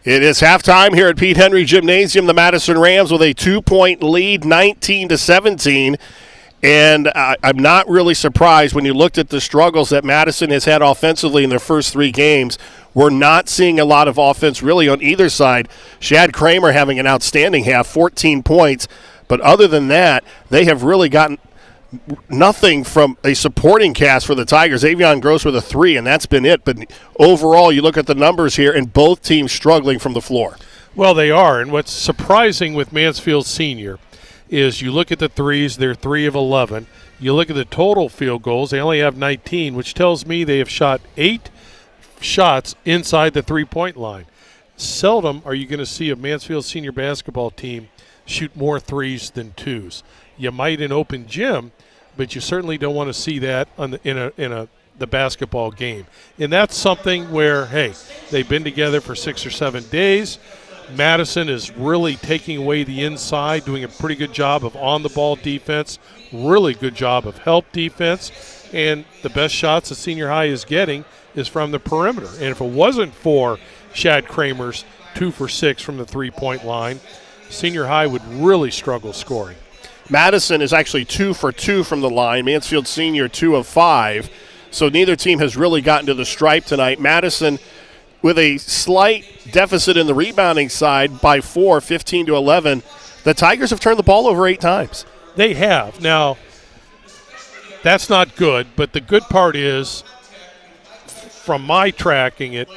It is halftime here at Pete Henry Gymnasium. The Madison Rams with a 2-point lead, 19-17. And I'm not really surprised when you looked at the struggles that Madison has had offensively in their first 3 games. We're not seeing a lot of offense really on either side. Shad Kramer having an outstanding half, 14 points. But other than that, they have really gotten nothing from a supporting cast for the Tigers. Avion Gross with a 3, and that's been it. But overall, you look at the numbers here, and both teams struggling from the floor. Well, they are. And what's surprising with Mansfield Senior is you look at the threes, they're 3 of 11. You look at the total field goals, they only have 19, which tells me they have shot 8 shots inside the three-point line. Seldom are you going to see a Mansfield Senior basketball team shoot more threes than twos. You might in open gym, but you certainly don't want to see that in the basketball game. And that's something where, hey, they've been together for 6 or 7 days. Madison is really taking away the inside, doing a pretty good job of on-the-ball defense, really good job of help defense, and the best shots that Senior High is getting is from the perimeter. And if it wasn't for Shad Kramer's 2 for 6 from the three-point line, Senior High would really struggle scoring. Madison is actually 2 for 2 from the line. Mansfield Senior 2 of 5. So neither team has really gotten to the stripe tonight. Madison with a slight deficit in the rebounding side by 4, 15-11. The Tigers have turned the ball over 8 times. They have. Now, that's not good, but the good part is, from my tracking it,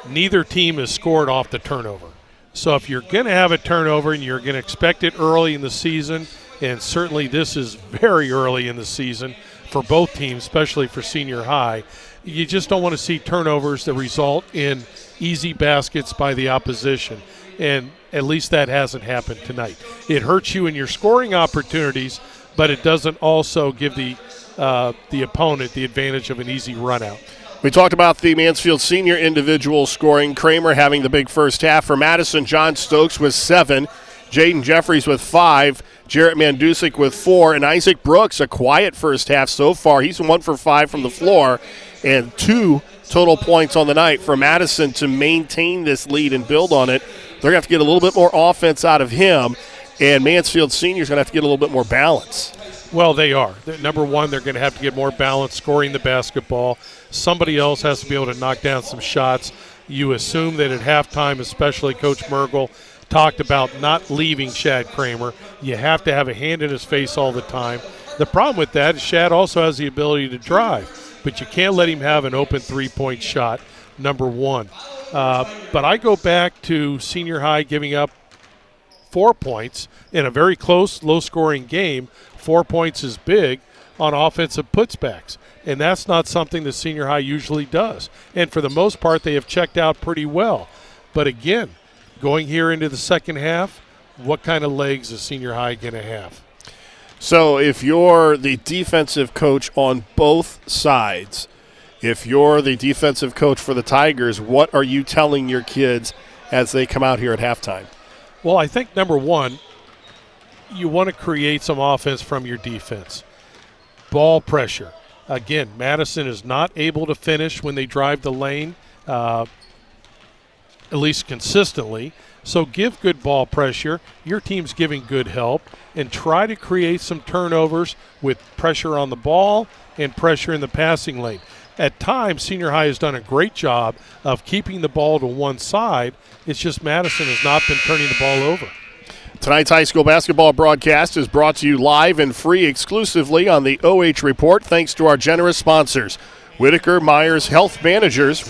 neither team has scored off the turnover. So if you're going to have a turnover and you're going to expect it early in the season, and certainly this is very early in the season for both teams, especially for Senior High, you just don't want to see turnovers that result in easy baskets by the opposition. And at least that hasn't happened tonight. It hurts you in your scoring opportunities, but it doesn't also give the opponent the advantage of an easy run out. We talked about the Mansfield Senior individual scoring. Kramer having the big first half. For Madison, John Stokes with 7, Jaden Jeffries with 5, Jarrett Mandusik with 4, and Isaac Brooks, a quiet first half so far. He's 1 for 5 from the floor, and 2 total points on the night. For Madison to maintain this lead and build on it, they're going to have to get a little bit more offense out of him, and Mansfield Senior is going to have to get a little bit more balance. Well, they are. Number one, they're going to have to get more balance scoring the basketball. Somebody else has to be able to knock down some shots. You assume that at halftime, especially Coach Mergel talked about not leaving Shad Kramer. You have to have a hand in his face all the time. The problem with that is Shad also has the ability to drive, but you can't let him have an open three-point shot, number one. But I go back to Senior High giving up 4 points in a very close, low-scoring game. 4 points is big on offensive putbacks, and that's not something that Senior High usually does. And for the most part, they have checked out pretty well. But again, going here into the second half, what kind of legs is Senior High going to have? So if you're the defensive coach on both sides, if you're the defensive coach for the Tigers, what are you telling your kids as they come out here at halftime? Well, I think number one, you want to create some offense from your defense. Ball pressure. Again, Madison is not able to finish when they drive the lane, at least consistently. So give good ball pressure. Your team's giving good help. And try to create some turnovers with pressure on the ball and pressure in the passing lane. At times, Senior High has done a great job of keeping the ball to one side. It's just Madison has not been turning the ball over. Tonight's high school basketball broadcast is brought to you live and free exclusively on the OH.Report, thanks to our generous sponsors. Whitaker-Myers Wealth Managers.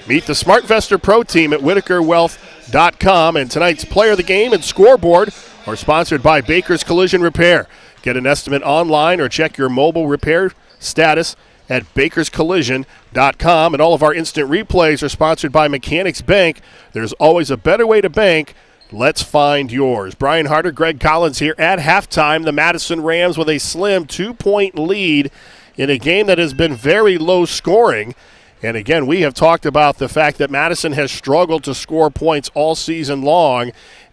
Meet the SmartVestor Pro team at WhitakerWealth.com. And tonight's player of the game and scoreboard are sponsored by Baker's Collision Repair. Get an estimate online or check your mobile repair status at bakerscollision.com. And all of our instant replays are sponsored by Mechanics Bank. There's always a better way to bank. Let's find yours. Brian Harter, Gregg Collins here at halftime. The Madison Rams with a slim 2-point lead in a game that has been very low scoring. And again, we have talked about the fact that Madison has struggled to score points all season long.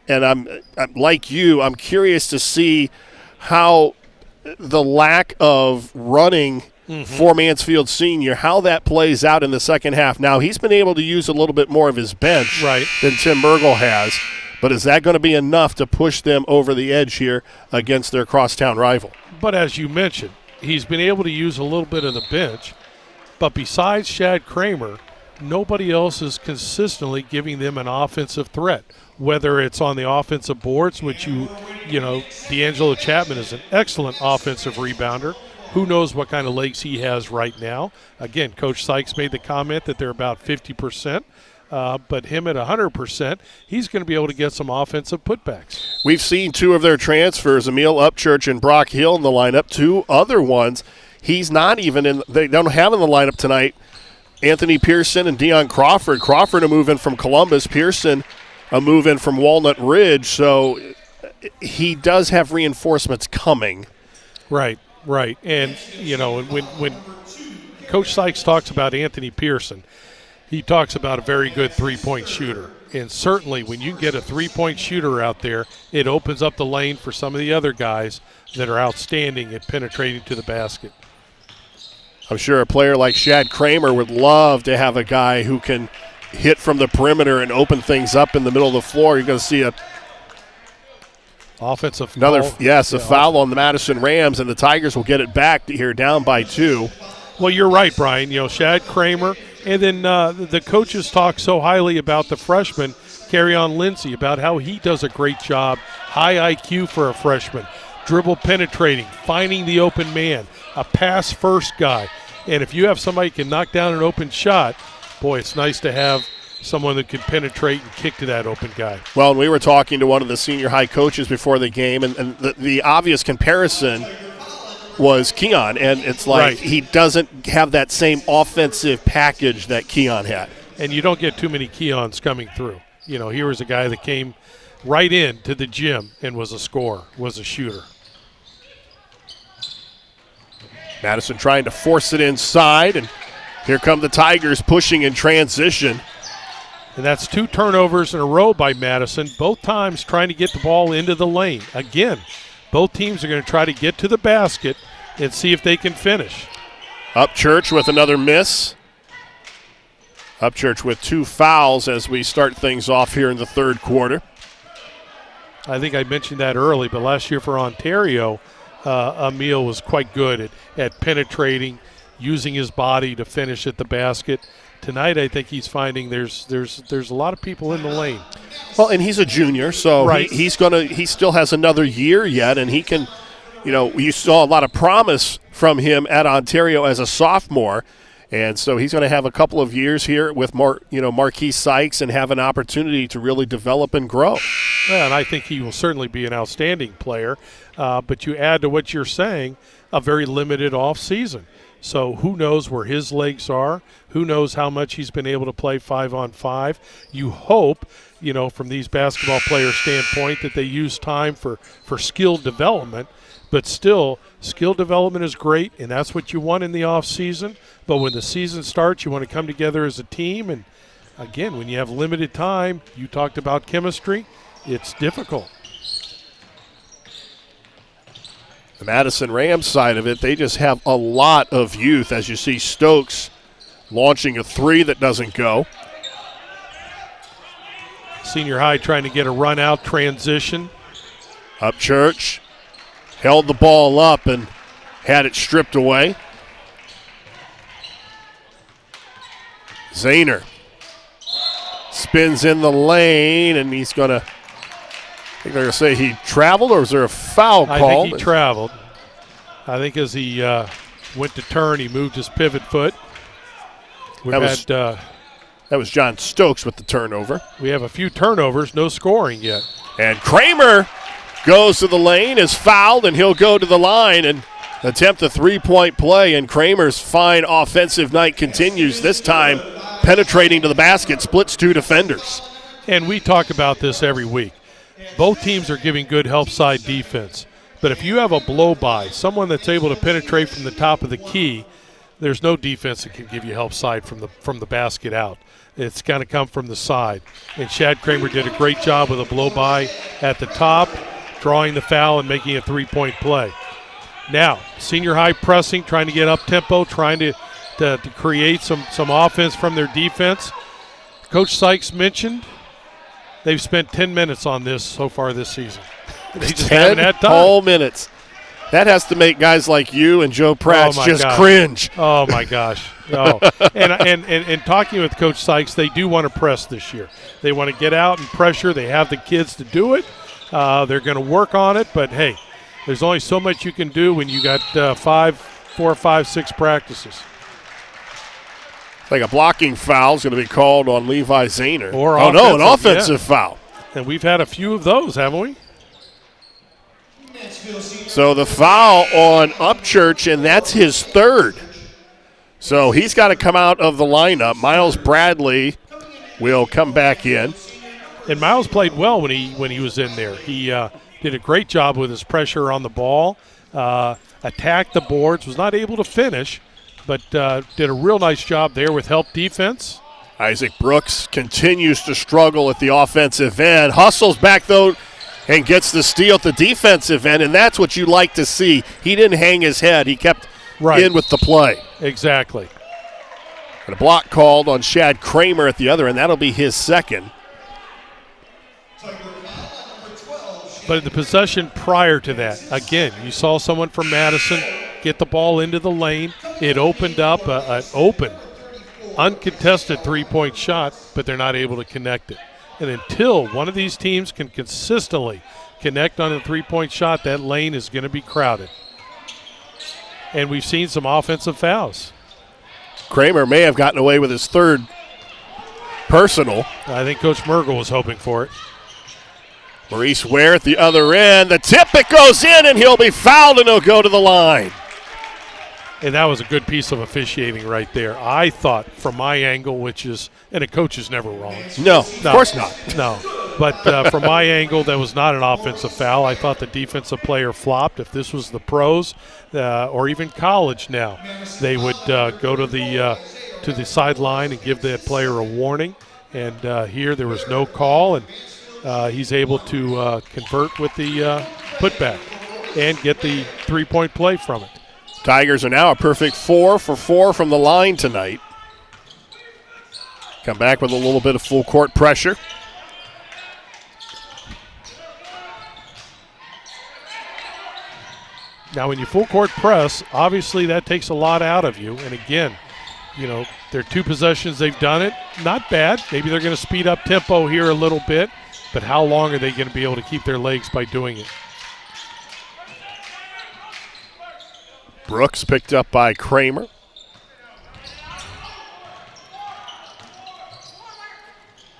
And I'm like you, I'm curious to see how the lack of running for Mansfield Senior. How that plays out in the second half. Now, he's been able to use a little bit more of his bench than Tim Burgle has, but is that going to be enough to push them over the edge here against their crosstown rival? But as you mentioned, he's been able to use a little bit of the bench, but besides Shad Kramer, nobody else is consistently giving them an offensive threat, whether it's on the offensive boards, which D'Angelo Chapman is an excellent offensive rebounder. Who knows what kind of legs he has right now. Again, Coach Sykes made the comment that they're about 50%, but him at 100%, he's going to be able to get some offensive putbacks. We've seen two of their transfers, Emil Upchurch and Brock Hill, in the lineup. Two other ones he's not even in. They don't have in the lineup tonight. Anthony Pearson and Deion Crawford. Crawford a move in from Columbus. Pearson a move in from Walnut Ridge. So he does have reinforcements coming. Right. And, when Coach Sykes talks about Anthony Pearson, he talks about a very good three-point shooter. And certainly when you get a three-point shooter out there, it opens up the lane for some of the other guys that are outstanding at penetrating to the basket. I'm sure a player like Shad Kramer would love to have a guy who can hit from the perimeter and open things up in the middle of the floor. You're going to see a offensive foul. Foul on the Madison Rams, and the Tigers will get it back here down by 2. Well, you're right, Brian. Shad Kramer, and then the coaches talk so highly about the freshman, Carryon Lindsay, about how he does a great job, high IQ for a freshman, dribble penetrating, finding the open man, a pass-first guy. And if you have somebody who can knock down an open shot, boy, it's nice to have someone that can penetrate and kick to that open guy. Well, and we were talking to one of the senior high coaches before the game, and the obvious comparison was Keon, and it's like he doesn't have that same offensive package that Keon had. And you don't get too many Keons coming through. Here was a guy that came right into the gym and was a scorer, was a shooter. Madison trying to force it inside, and here come the Tigers pushing in transition. And that's 2 turnovers in a row by Madison, both times trying to get the ball into the lane. Again, both teams are going to try to get to the basket and see if they can finish. Upchurch with another miss. Upchurch with 2 fouls as we start things off here in the third quarter. I think I mentioned that early, but last year for Ontario, Emil was quite good at penetrating, using his body to finish at the basket. Tonight, I think he's finding there's a lot of people in the lane. Well, and he's a junior, so he still has another year yet, and he can, you saw a lot of promise from him at Ontario as a sophomore, and so he's going to have a couple of years here with Marquis Sykes and have an opportunity to really develop and grow. Yeah, and I think he will certainly be an outstanding player. But you add to what you're saying, a very limited off season. So who knows where his legs are? Who knows how much he's been able to play 5-on-5? You hope, from these basketball players' standpoint, that they use time for skill development. But still, skill development is great, and that's what you want in the off season. But when the season starts, you want to come together as a team. And, again, when you have limited time, you talked about chemistry, it's difficult. The Madison Rams side of it, they just have a lot of youth, as you see Stokes launching a 3 that doesn't go. Senior high trying to get a run-out transition. Upchurch held the ball up and had it stripped away. Zahner spins in the lane, and he's going to – I think they're going to say he traveled, or was there a foul call? I think he traveled. I think as he went to turn, he moved his pivot foot. That was John Stokes with the turnover. We have a few turnovers, no scoring yet. And Kramer goes to the lane, is fouled, and he'll go to the line and attempt a 3-point play. And Kramer's fine offensive night continues, this time penetrating to the basket, splits 2 defenders. And we talk about this every week. Both teams are giving good help side defense. But if you have a blow-by, someone that's able to penetrate from the top of the key, there's no defense that can give you help side from the basket out. It's going to come from the side. And Shad Kramer did a great job with a blow-by at the top, drawing the foul and making a 3-point play. Now, senior high pressing, trying to get up tempo, trying to create some offense from their defense. Coach Sykes mentioned they've spent 10 minutes on this so far this season. They just haven't had time. 10 whole minutes. That has to make guys like you and Joe Pratt just cringe. Oh, my gosh. Oh. And talking with Coach Sykes, they do want to press this year. They want to get out and pressure. They have the kids to do it. They're going to work on it. But, hey, there's only so much you can do when you got 4, 5, 6 practices. Like a blocking foul is going to be called on Levi Zahner. Or an offensive foul. And we've had a few of those, haven't we? So the foul on Upchurch, and that's his third. So he's got to come out of the lineup. Miles Bradley will come back in. And Miles played well when he was in there. He did a great job with his pressure on the ball, attacked the boards, was not able to finish, but did a real nice job there with help defense. Isaac Brooks continues to struggle at the offensive end. Hustles back, though, and gets the steal at the defensive end, and that's what you like to see. He didn't hang his head. He kept in with the play. Exactly. And a block called on Shad Kramer at the other end. That'll be his second. But in the possession prior to that, again, you saw someone from Madison get the ball into the lane. It opened up an open, uncontested three-point shot, but they're not able to connect it. And until one of these teams can consistently connect on a three-point shot, that lane is going to be crowded. And we've seen some offensive fouls. Kramer may have gotten away with his third personal. I think Coach Mergel was hoping for it. Maurice Ware at the other end. The tip, it goes in, and he'll be fouled, and he'll go to the line. And that was a good piece of officiating right there. I thought from my angle, which is, and a coach is never wrong. No, of course not. No. But from my angle, that was not an offensive foul. I thought the defensive player flopped. If this was the pros or even college now, they would go to the sideline and give that player a warning. And here there was no call, and he's able to convert with the putback and get the three-point play from it. Tigers are now a perfect 4 for 4 from the line tonight. Come back with a little bit of full court pressure. Now, when you full court press, obviously that takes a lot out of you. And again, you know, their 2 possessions they've done it. Not bad. Maybe they're going to speed up tempo here a little bit. But how long are they going to be able to keep their legs by doing it? Brooks picked up by Kramer.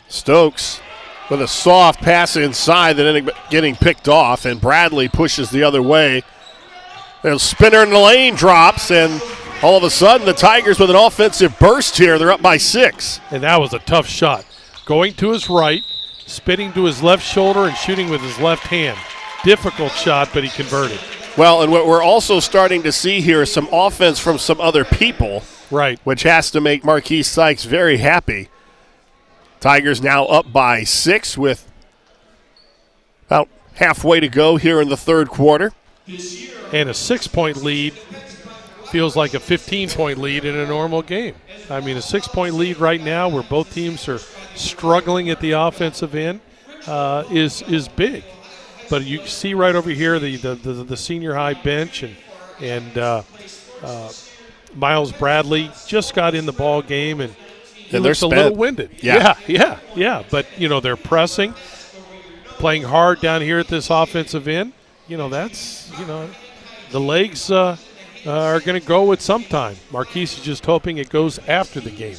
Stokes with a soft pass inside that ended up getting picked off, and Bradley pushes the other way. The spinner in the lane drops, and all of a sudden the Tigers with an offensive burst here. They're up by 6. And that was a tough shot. Going to his right, spinning to his left shoulder, and shooting with his left hand. Difficult shot, but he converted. Well, and what we're also starting to see here is some offense from some other people. Right. Which has to make Marquise Sykes very happy. Tigers now up by 6 with about halfway to go here in the third quarter. And a 6-point lead feels like a 15-point lead in a normal game. I mean, a 6-point lead right now where both teams are struggling at the offensive end is big. But you see right over here the senior high bench and Miles Bradley just got in the ball game and he looks a little winded. Yeah. But, you know, they're pressing, playing hard down here at this offensive end. You know, that's, you know, the legs are going to go at some time. Marquise is just hoping it goes after the game.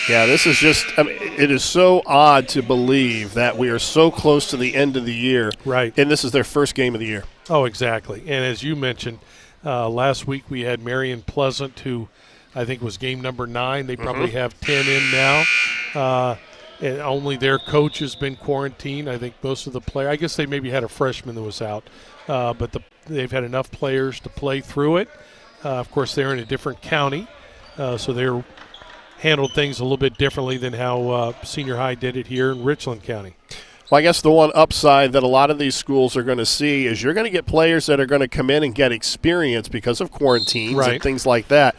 Yeah, this is just, I mean, it is so odd to believe that we are so close to the end of the year. Right. And this is their first game of the year. Oh, exactly. And as you mentioned, last week we had Marion Pleasant, who I think was game number 9. They probably have 10 in now. And only their coach has been quarantined. I think most of the players, I guess they maybe had a freshman that was out. But they've had enough players to play through it. Of course, they're in a different county, so they're handled things a little bit differently than how senior high did it here in Richland County. Well, I guess the one upside that a lot of these schools are going to see is you're going to get players that are going to come in and get experience because of quarantines and things like that.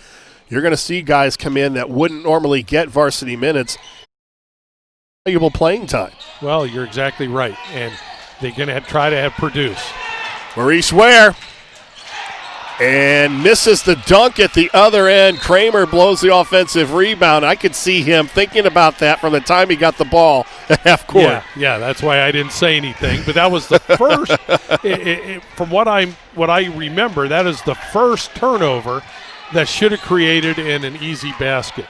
You're going to see guys come in that wouldn't normally get varsity minutes, valuable playing time. Well, you're exactly right, and they're going to try to have produce. Maurice Ware. And misses the dunk at the other end. Kramer blows the offensive rebound. I could see him thinking about that from the time he got the ball at half court. Yeah, that's why I didn't say anything. But that was the first. From what I remember, that is the first turnover that should have created an easy basket.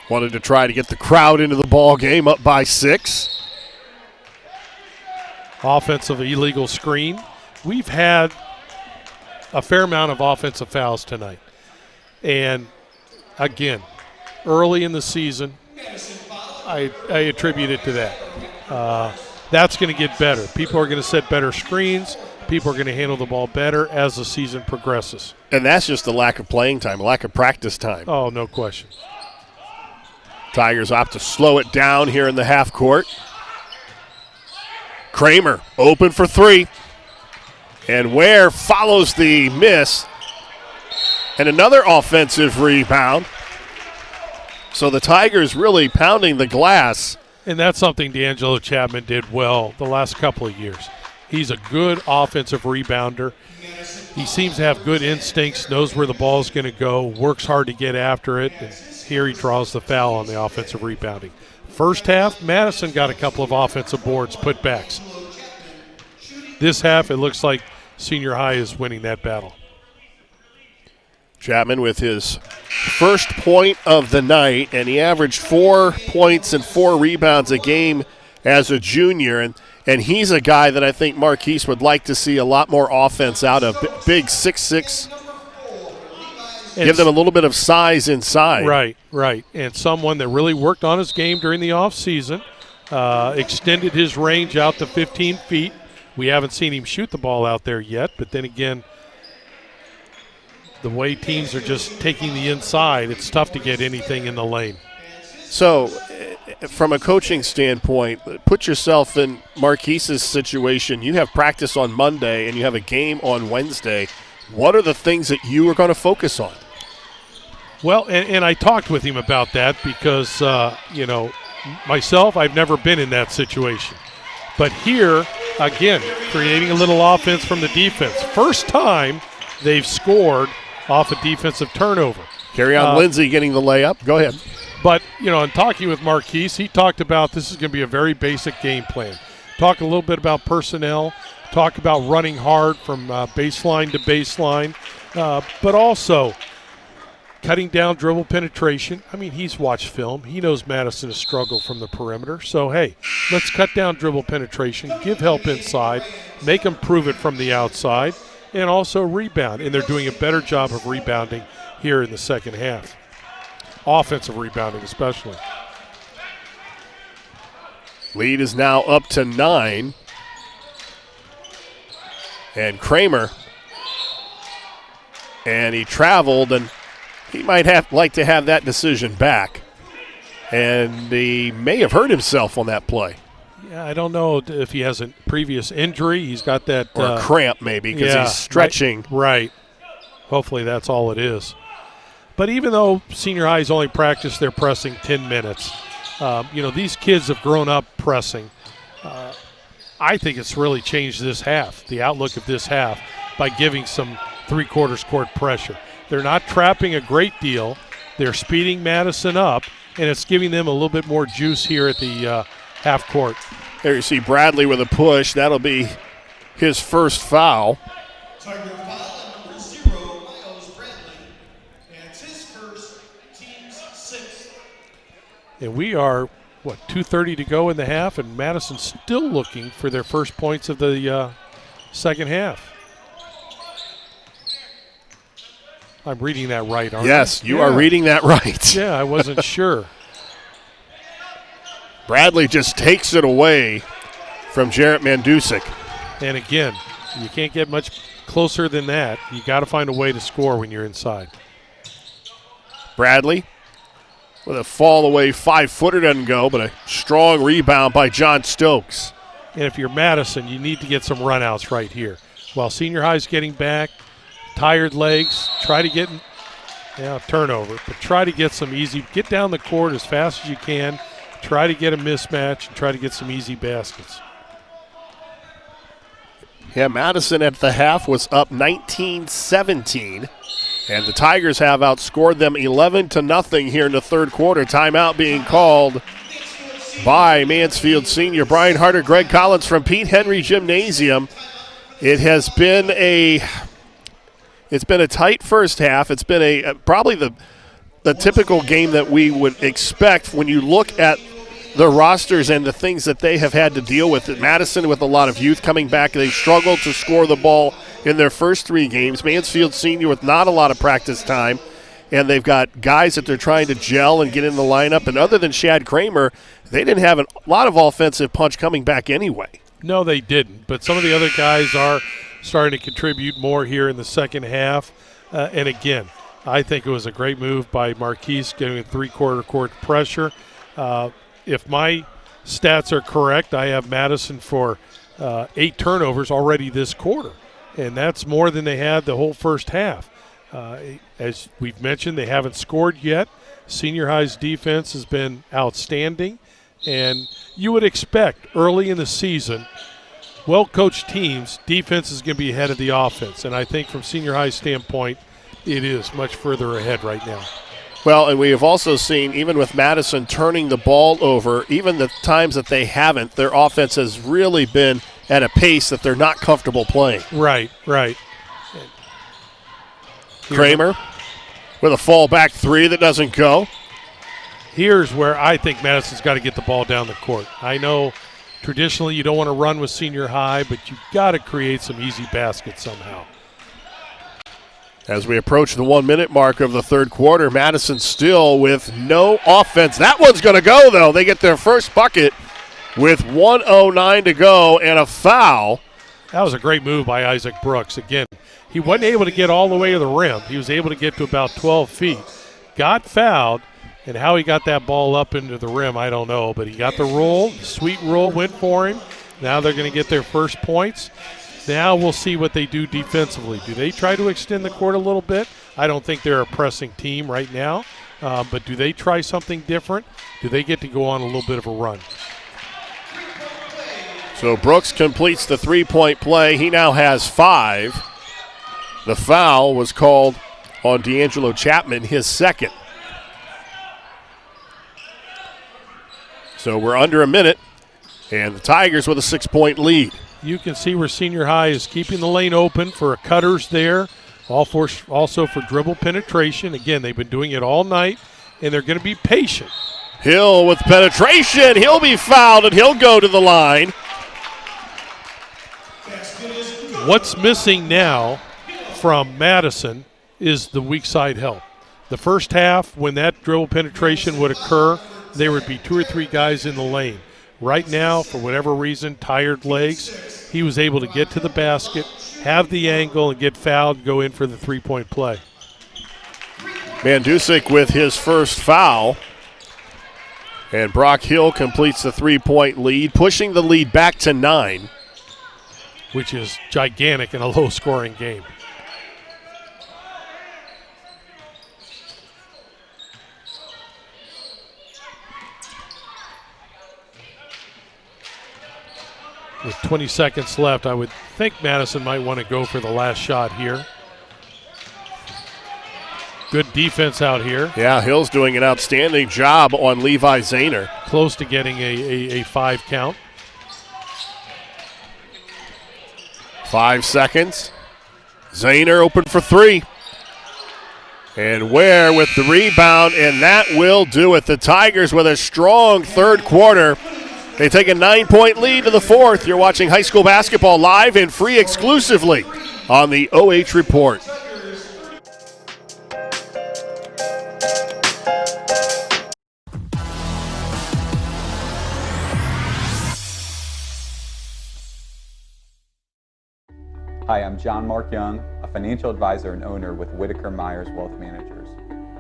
Wanted to try to get the crowd into the ball game, up by 6. Offensive illegal screen. We've had a fair amount of offensive fouls tonight. And, again, early in the season, I attribute it to that. That's going to get better. People are going to set better screens. People are going to handle the ball better as the season progresses. And that's just the lack of playing time, lack of practice time. Oh, no question. Tigers opt to slow it down here in the half court. Kramer open for 3. And Ware follows the miss. And another offensive rebound. So the Tigers really pounding the glass. And that's something D'Angelo Chapman did well the last couple of years. He's a good offensive rebounder. He seems to have good instincts, knows where the ball is going to go, works hard to get after it. And here he draws the foul on the offensive rebounding. First half, Madison got a couple of offensive boards, putbacks. This half, it looks like Senior High is winning that battle. Chapman with his first point of the night, and he averaged 4 points and 4 rebounds a game as a junior. And he's a guy that I think Marquise would like to see a lot more offense out of. Big 6'6". Give them a little bit of size inside. Right. And someone that really worked on his game during the offseason, extended his range out to 15 feet. We haven't seen him shoot the ball out there yet, but then again, the way teams are just taking the inside, it's tough to get anything in the lane. So, from a coaching standpoint, put yourself in Marquise's situation. You have practice on Monday and you have a game on Wednesday. What are the things that you are going to focus on? Well, and I talked with him about that because, myself, I've never been in that situation. But here, again, creating a little offense from the defense. First time they've scored off a defensive turnover. Carry on Lindsay getting the layup. Go ahead. But, in talking with Marquise, he talked about this is going to be a very basic game plan. Talk a little bit about personnel. Talk about running hard from baseline to baseline. But also cutting down dribble penetration. I mean, he's watched film. He knows Madison has struggled from the perimeter. So, hey, let's cut down dribble penetration, give help inside, make them prove it from the outside, and also rebound. And they're doing a better job of rebounding here in the second half. Offensive rebounding especially. Lead is now up to 9. And Kramer. And he traveled, and he might like to have that decision back. And he may have hurt himself on that play. Yeah, I don't know if he has a previous injury. He's got that. Or a cramp maybe because he's stretching. Right. Hopefully that's all it is. But even though Senior High's only practiced their pressing 10 minutes, these kids have grown up pressing. I think it's really changed this half, the outlook of this half, by giving some three-quarters court pressure. They're not trapping a great deal. They're speeding Madison up, and it's giving them a little bit more juice here at the half court. There you see Bradley with a push. That'll be his first foul. Tiger foul number 0, Miles Bradley. And it's his first, team's 6th. And we are, 2:30 to go in the half, and Madison's still looking for their first points of the second half. I'm reading that right, aren't I? Yes, you are reading that right. Yeah, I wasn't sure. Bradley just takes it away from Jarrett Mandusik. And again, you can't get much closer than that. You got to find a way to score when you're inside. Bradley with a fall away 5-footer, doesn't go, but a strong rebound by John Stokes. And if you're Madison, you need to get some runouts right here. While Senior High's getting back, tired legs, try to get turnover, but try to get some easy, get down the court as fast as you can, try to get a mismatch, and try to get some easy baskets. Yeah, Madison at the half was up 19-17, and the Tigers have outscored them 11-0 here in the third quarter. Timeout being called by Mansfield Senior. Brian Harter, Gregg Collins from Pete Henry Gymnasium. It has been a tight first half. It's been probably the typical game that we would expect when you look at the rosters and the things that they have had to deal with. Madison with a lot of youth coming back. They struggled to score the ball in their first 3 games. Mansfield Senior with not a lot of practice time, and they've got guys that they're trying to gel and get in the lineup. And other than Shad Kramer, they didn't have a lot of offensive punch coming back anyway. No, they didn't. But some of the other guys are starting to contribute more here in the second half. And again, I think it was a great move by Marquise getting a 3-quarter court pressure. If my stats are correct, I have Madison for 8 turnovers already this quarter, and that's more than they had the whole first half. As we've mentioned, they haven't scored yet. Senior High's defense has been outstanding, and you would expect early in the season, well-coached teams, defense is going to be ahead of the offense, and I think from Senior High's standpoint, it is much further ahead right now. Well, and we have also seen, even with Madison turning the ball over, even the times that they haven't, their offense has really been at a pace that they're not comfortable playing. Right. Kramer with a fallback 3 that doesn't go. Here's where I think Madison's got to get the ball down the court. I know traditionally you don't want to run with Senior High, but you've got to create some easy baskets somehow. As we approach the 1-minute mark of the third quarter, Madison still with no offense. That one's going to go, though. They get their first bucket with 1:09 to go and a foul. That was a great move by Isaac Brooks. Again, he wasn't able to get all the way to the rim. He was able to get to about 12 feet. Got fouled, and how he got that ball up into the rim, I don't know. But he got the roll. The sweet roll went for him. Now they're going to get their first points. Now we'll see what they do defensively. Do they try to extend the court a little bit? I don't think they're a pressing team right now. But do they try something different? Do they get to go on a little bit of a run? So Brooks completes the 3-point play. He now has 5. The foul was called on D'Angelo Chapman, his second. So we're under a minute, and the Tigers with a 6-point lead. You can see where Senior High is keeping the lane open for cutters there, also for dribble penetration. Again, they've been doing it all night, and they're going to be patient. Hill with penetration. He'll be fouled, and he'll go to the line. What's missing now from Madison is the weak side help. The first half, when that dribble penetration would occur, there would be 2 or 3 guys in the lane. Right now, for whatever reason, tired legs, he was able to get to the basket, have the angle, and get fouled, go in for the 3-point play. Mandusik with his first foul. And Brock Hill completes the 3-point lead, pushing the lead back to 9. Which is gigantic in a low-scoring game. With 20 seconds left, I would think Madison might want to go for the last shot here. Good defense out here. Yeah, Hill's doing an outstanding job on Levi Zahner. Close to getting a 5 count. 5 seconds. Zahner open for 3. And Ware with the rebound, and that will do it. The Tigers with a strong third quarter. They take a 9-point lead to the fourth. You're watching high school basketball live and free exclusively on the OH.Report. Hi, I'm John Mark Young, a financial advisor and owner with Whitaker-Myers Wealth Managers.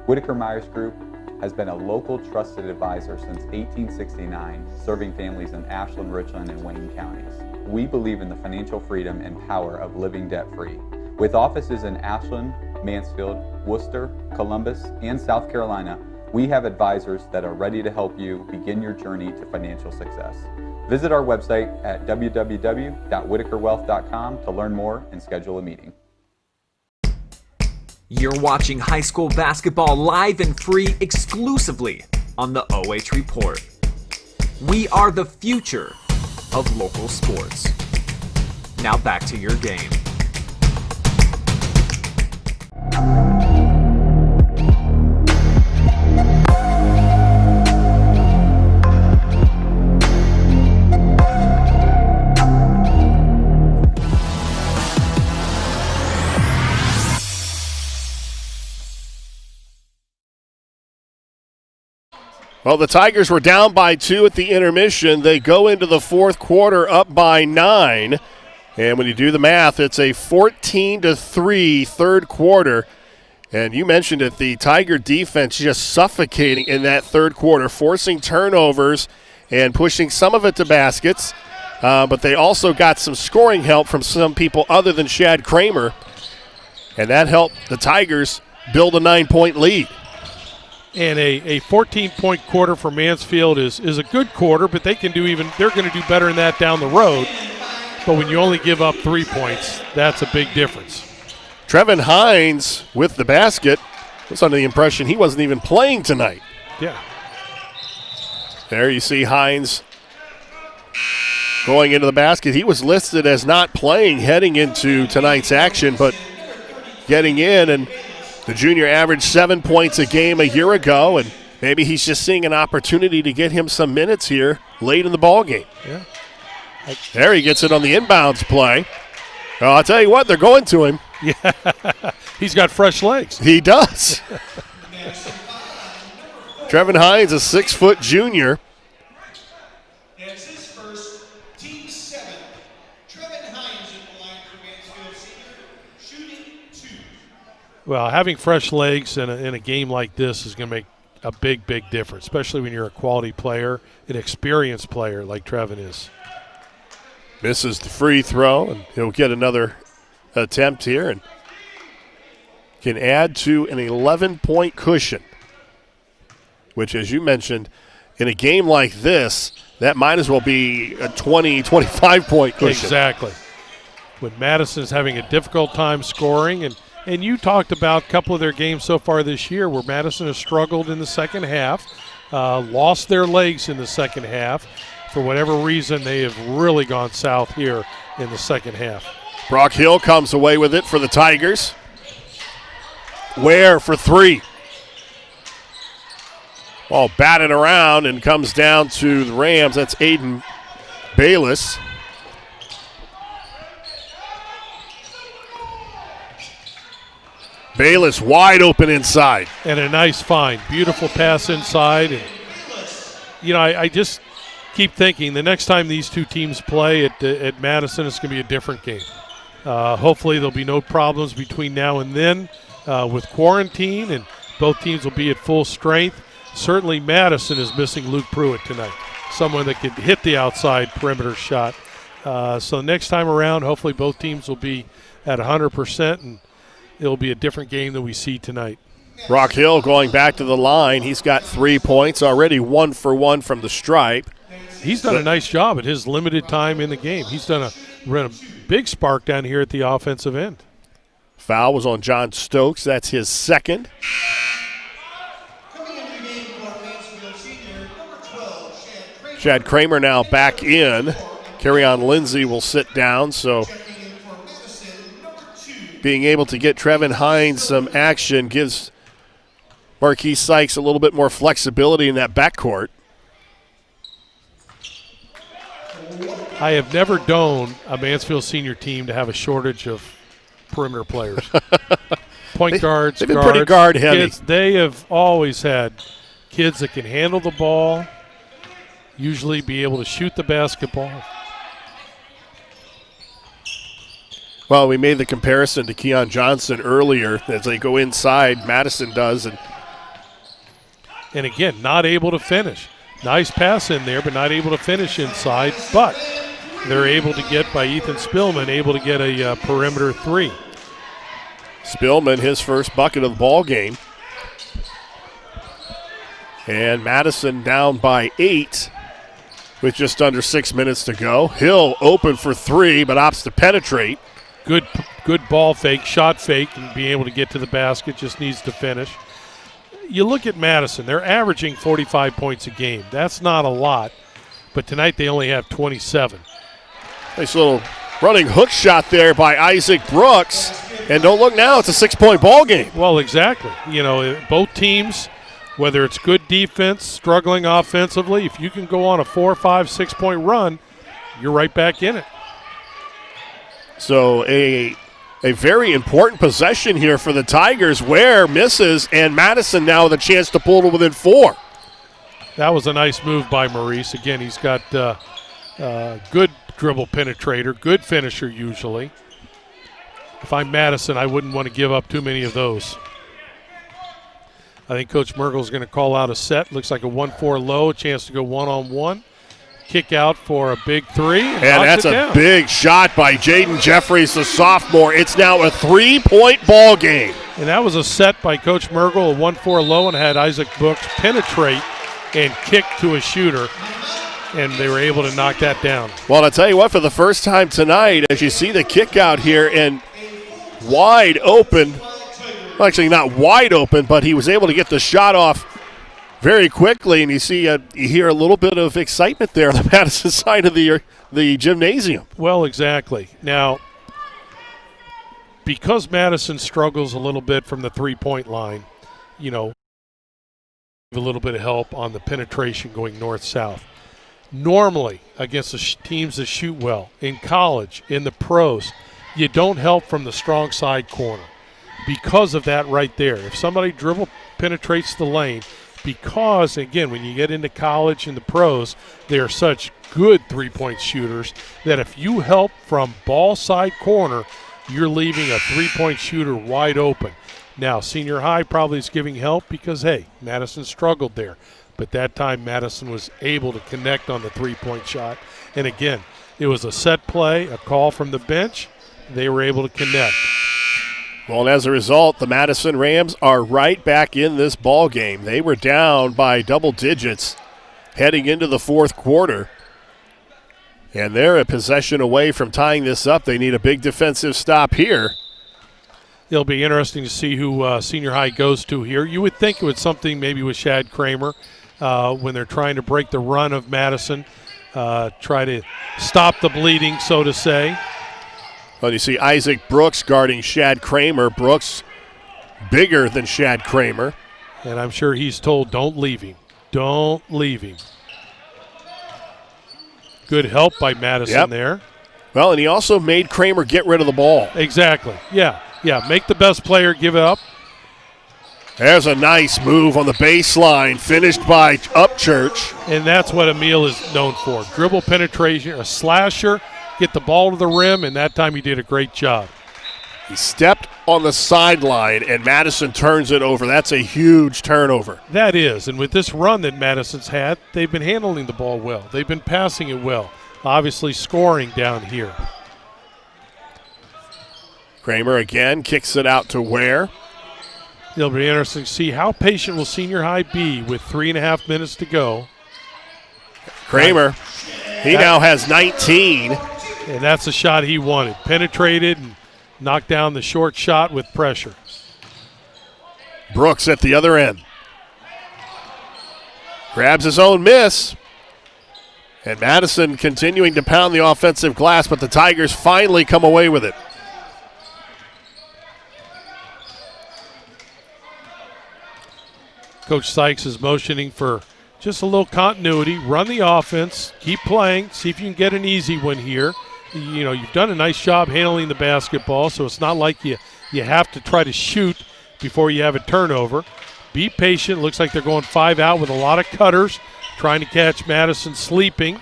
Whitaker-Myers Group has been a local trusted advisor since 1869, serving families in Ashland, Richland, and Wayne counties. We believe in the financial freedom and power of living debt-free. With offices in Ashland, Mansfield, Worcester, Columbus, and South Carolina, we have advisors that are ready to help you begin your journey to financial success. Visit our website at www.whitakerwealth.com to learn more and schedule a meeting. You're watching high school basketball live and free exclusively on the OH.Report. We are the future of local sports. Now back to your game. Well, the Tigers were down by 2 at the intermission. They go into the fourth quarter up by 9. And when you do the math, it's a 14-3 third quarter. And you mentioned it, the Tiger defense just suffocating in that third quarter, forcing turnovers and pushing some of it to baskets. But they also got some scoring help from some people other than Shad Kramer. And that helped the Tigers build a 9-point lead. And a 14-point quarter for Mansfield is a good quarter, but they're going to do better than that down the road. But when you only give up 3 points, that's a big difference. Trevin Hines with the basket. I was under the impression he wasn't even playing tonight. Yeah. There you see Hines going into the basket. He was listed as not playing heading into tonight's action, but getting in, and the junior averaged 7 points a game a year ago, and maybe he's just seeing an opportunity to get him some minutes here late in the ball game. Yeah. There he gets it on the inbounds play. Oh, I'll tell you what, they're going to him. Yeah, he's got fresh legs. He does. Trevin Hines, a 6-foot junior. That's his first, team 7. Trevin Hines in the line for Mansfield Senior, shooting 2. Well, having fresh legs in a game like this is going to make a big, big difference, especially when you're a quality player, an experienced player like Trevin is. Misses the free throw, and he'll get another attempt here and can add to an 11-point cushion, which, as you mentioned, in a game like this, that might as well be a 20, 25-point cushion. Exactly. When Madison is having a difficult time scoring, and you talked about a couple of their games so far this year where Madison has struggled in the second half, lost their legs in the second half. For whatever reason, they have really gone south here in the second half. Brock Hill comes away with it for the Tigers. Ware for 3. Ball batted around and comes down to the Rams. That's Aiden Bayless. Bayless wide open inside. And a nice find. Beautiful pass inside. And, I just keep thinking the next time these two teams play at Madison, it's going to be a different game. Hopefully there'll be no problems between now and then with quarantine, and both teams will be at full strength. Certainly Madison is missing Luke Pruitt tonight, someone that could hit the outside perimeter shot. So next time around, hopefully both teams will be at 100%, and it'll be a different game than we see tonight. Brock Hill going back to the line. He's got 3 points, already 1 for 1 from the stripe. He's done a nice job at his limited time in the game. He's run a big spark down here at the offensive end. Foul was on John Stokes. That's his second. Coming into the game for Mansfield Senior, number 12, Shad Kramer now back in. Carryon Lindsay will sit down, so checking in for Madison, number 2. being able to get Trevin Hines some action gives Marquis Sykes a little bit more flexibility in that backcourt. I have never known a Mansfield Senior team to have a shortage of perimeter players. Point guards, they've been guards, pretty guard heavy. kids. They have always had kids that can handle the ball, usually be able to shoot the basketball. Well, we made the comparison to Keon Johnson earlier as they go inside. Madison does, and And again, not able to finish. Nice pass in there, but not able to finish inside. But they're able to get, by Ethan Spillman, able to get a perimeter three. Spillman, his first bucket of the ball game. And Madison down by 8 with just under 6 minutes to go. Hill open for three, but opts to penetrate. Good ball fake, shot fake, and being able to get to the basket, just needs to finish. You look at Madison, they're averaging 45 points a game. That's not a lot, but tonight they only have 27. Nice little running hook shot there by Isaac Brooks. And don't look now, it's a 6-point ball game. Well, exactly. You know, both teams, whether it's good defense, struggling offensively, if you can go on a 4, 5, 6-point run, you're right back in it. So a very important possession here for the Tigers. Ware misses, and Madison now with a chance to pull to within 4. That was a nice move by Maurice. Again, he's got good dribble penetrator, good finisher usually. If I'm Madison, I wouldn't want to give up too many of those. I think Coach Mergel's going to call out a set. Looks like a 1-4 low, a chance to go one-on-one. Kick out for a big three. And that's a big shot by Jaden Jeffries, the sophomore. It's now a 3-point ball game. And that was a set by Coach Mergel, a 1-4 low, and had Isaac Brooks penetrate and kick to a shooter. And they were able to knock that down. Well, I'll tell you what, for the first time tonight, as you see the kick out here and wide open, well, actually not wide open, but he was able to get the shot off very quickly, and you hear a little bit of excitement there on the Madison side of the gymnasium. Well, exactly. Now, because Madison struggles a little bit from the three-point line, you know, a little bit of help on the penetration going north-south. Normally, against the teams that shoot well, in college, in the pros, you don't help from the strong side corner because of that right there. If somebody dribble penetrates the lane, because, again, when you get into college and the pros, they are such good three-point shooters that if you help from ball side corner, you're leaving a three-point shooter wide open. Now, senior high probably is giving help because, hey, Madison struggled there. But that time Madison was able to connect on the three-point shot. And, again, it was a set play, a call from the bench. They were able to connect. Well, and as a result, the Madison Rams are right back in this ball game. They were down by double digits heading into the fourth quarter. And they're a possession away from tying this up. They need a big defensive stop here. It'll be interesting to see who senior high goes to here. You would think it was something maybe with Shad Kramer when they're trying to break the run of Madison, try to stop the bleeding, so to say. Well, you see Isaac Brooks guarding Shad Kramer. Brooks bigger than Shad Kramer. And I'm sure he's told, don't leave him. Don't leave him. Good help by Madison there. Well, and he also made Kramer get rid of the ball. Exactly. Yeah, make the best player give it up. There's a nice move on the baseline, finished by Upchurch. And that's what Emil is known for. Dribble penetration, a slasher, get the ball to the rim, and that time he did a great job. He stepped on the sideline, and Madison turns it over. That's a huge turnover. That is, and with this run that Madison's had, they've been handling the ball well. They've been passing it well. Obviously scoring down here. Kramer again kicks it out to Ware. It'll be interesting to see how patient will senior high be with 3.5 minutes to go. Kramer, he now has 19. And that's the shot he wanted. Penetrated and knocked down the short shot with pressure. Brooks at the other end. Grabs his own miss. And Madison continuing to pound the offensive glass, but the Tigers finally come away with it. Coach Sykes is motioning for just a little continuity. Run the offense. Keep playing. See if you can get an easy one here. You know, you've done a nice job handling the basketball, so it's not like you have to try to shoot before you have a turnover. Be patient. Looks like they're going 5 out with a lot of cutters, trying to catch Madison sleeping.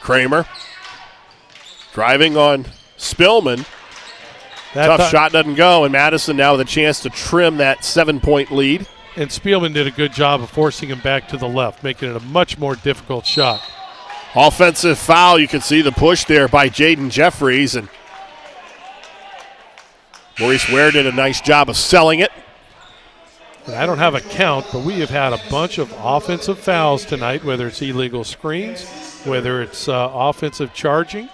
Kramer driving on Spillman. Tough shot doesn't go, and Madison now with a chance to trim that 7-point lead. And Spielman did a good job of forcing him back to the left, making it a much more difficult shot. Offensive foul. You can see the push there by Jaden Jeffries, and Maurice Ware did a nice job of selling it. And I don't have a count, but we have had a bunch of offensive fouls tonight, whether it's illegal screens, whether it's offensive charging.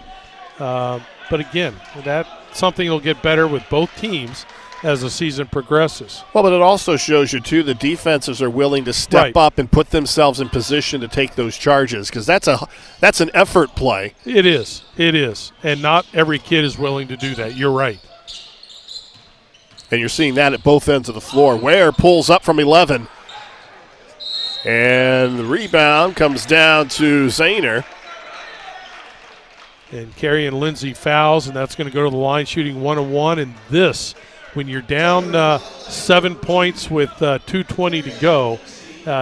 But again, that's something will get better with both teams as the season progresses. Well, but it also shows you, too, the defenses are willing to step up and put themselves in position to take those charges, because that's an effort play. It is. And not every kid is willing to do that. You're right. And you're seeing that at both ends of the floor. Ware pulls up from 11. And the rebound comes down to Zahner. And Carrie and Lindsay fouls, and that's going to go to the line shooting 1-1. And this, when you're down 7 points with 2:20 to go,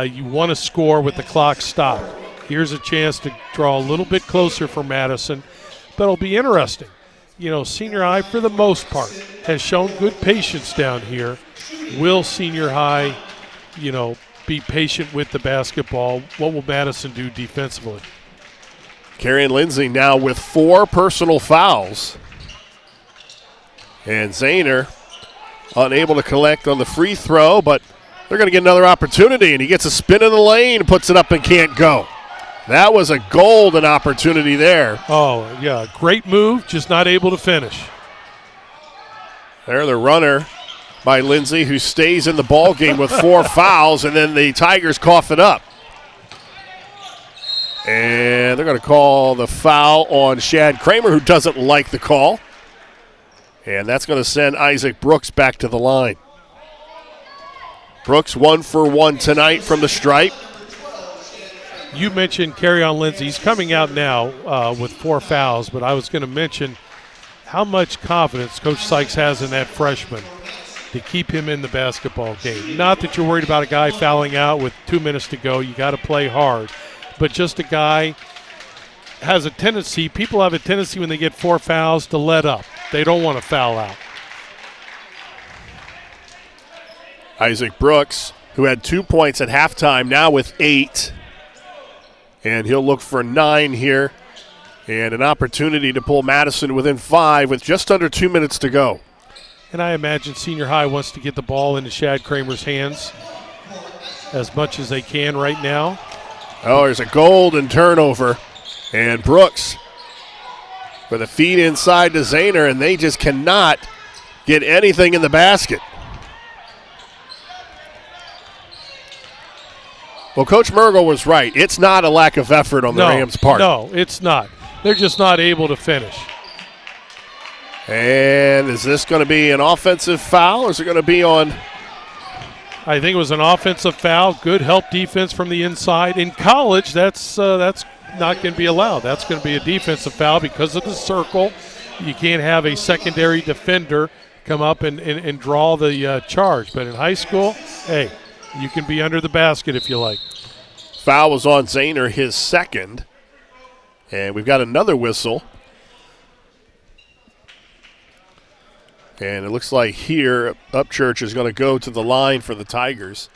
you want to score with the clock stopped. Here's a chance to draw a little bit closer for Madison, but it'll be interesting. You know, Senior High, for the most part, has shown good patience down here. Will Senior High, be patient with the basketball? What will Madison do defensively? Carrie and Lindsay now with 4 personal fouls. And Zahner unable to collect on the free throw, but they're going to get another opportunity, and he gets a spin in the lane, puts it up and can't go. That was a golden opportunity there. Oh, yeah, great move, just not able to finish. There, the runner by Lindsay, who stays in the ball game with 4 fouls, and then the Tigers cough it up. And they're going to call the foul on Shad Kramer, who doesn't like the call. And that's going to send Isaac Brooks back to the line. Brooks 1 for 1 tonight from the stripe. You mentioned Carry-On Lindsay. He's coming out now with 4 fouls, but I was going to mention how much confidence Coach Sykes has in that freshman to keep him in the basketball game. Not that you're worried about a guy fouling out with 2 minutes to go. You got to play hard. But just a guy has a tendency, people have a tendency when they get 4 fouls to let up. They don't want to foul out. Isaac Brooks, who had 2 points at halftime, now with 8. And he'll look for 9 here. And an opportunity to pull Madison within 5 with just under 2 minutes to go. And I imagine Senior High wants to get the ball into Shad Kramer's hands as much as they can right now. Oh, there's a golden turnover. And Brooks with a feed inside to Zahner, and they just cannot get anything in the basket. Well, Coach Mergel was right. It's not a lack of effort on the Rams' part. No, it's not. They're just not able to finish. And is this going to be an offensive foul, or is it going to be on? I think it was an offensive foul. Good help defense from the inside. In college, that's not going to be allowed. That's going to be a defensive foul because of the circle. You can't have a secondary defender come up and draw the charge. But in high school, hey, you can be under the basket if you like. Foul was on Zahner, his second. And we've got another whistle. And it looks like here, Upchurch is going to go to the line for the Tigers.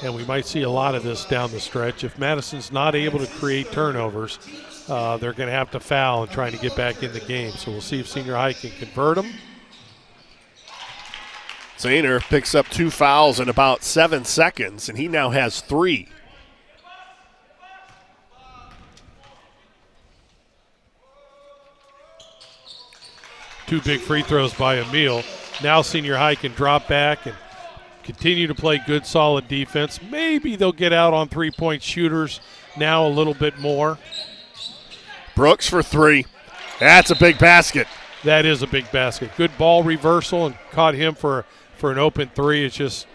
And we might see a lot of this down the stretch. If Madison's not able to create turnovers, they're going to have to foul and trying to get back in the game. So we'll see if Senior High can convert them. Zahner picks up 2 fouls in about 7 seconds, and he now has 3. Two big free throws by Emil. Now Senior High can drop back and continue to play good, solid defense. Maybe they'll get out on three-point shooters now a little bit more. Brooks for 3. That's a big basket. That is a big basket. Good ball reversal and caught him for an open 3. It's just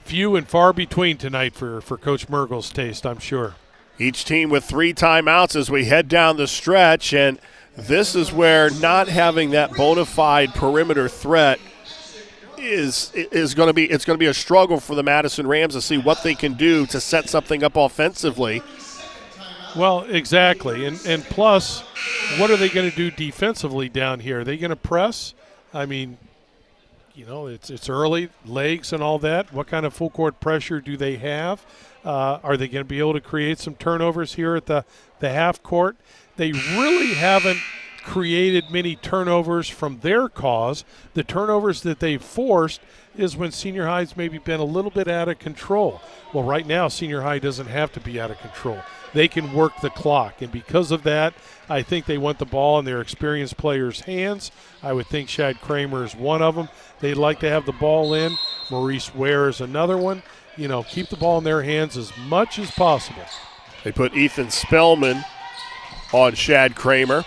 few and far between tonight for Coach Mergel's taste, I'm sure. Each team with 3 timeouts as we head down the stretch, and this is where not having that bona fide perimeter threat is going to be. It's going to be a struggle for the Madison Rams to see what they can do to set something up offensively. Well, exactly, and plus, what are they going to do defensively down here? Are they going to press? I mean, it's early, legs and all that. What kind of full court pressure do they have? Are they going to be able to create some turnovers here at the half court? They really haven't created many turnovers from their cause. The turnovers that they've forced is when senior high's maybe been a little bit out of control. Well, right now, senior high doesn't have to be out of control. They can work the clock, and because of that, I think they want the ball in their experienced players' hands. I would think Shad Kramer is one of them. They'd like to have the ball in. Maurice Ware is another one. Keep the ball in their hands as much as possible. They put Ethan Spellman on Shad Kramer.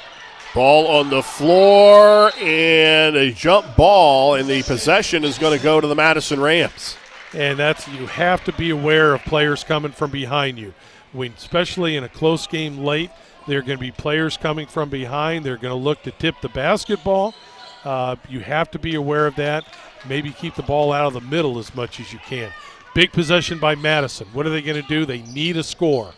Ball on the floor, and a jump ball, and the possession is going to go to the Madison Rams. And you have to be aware of players coming from behind you. Especially in a close game late, there are going to be players coming from behind. They're going to look to tip the basketball. You have to be aware of that. Maybe keep the ball out of the middle as much as you can. Big possession by Madison. What are they going to do? They need a score.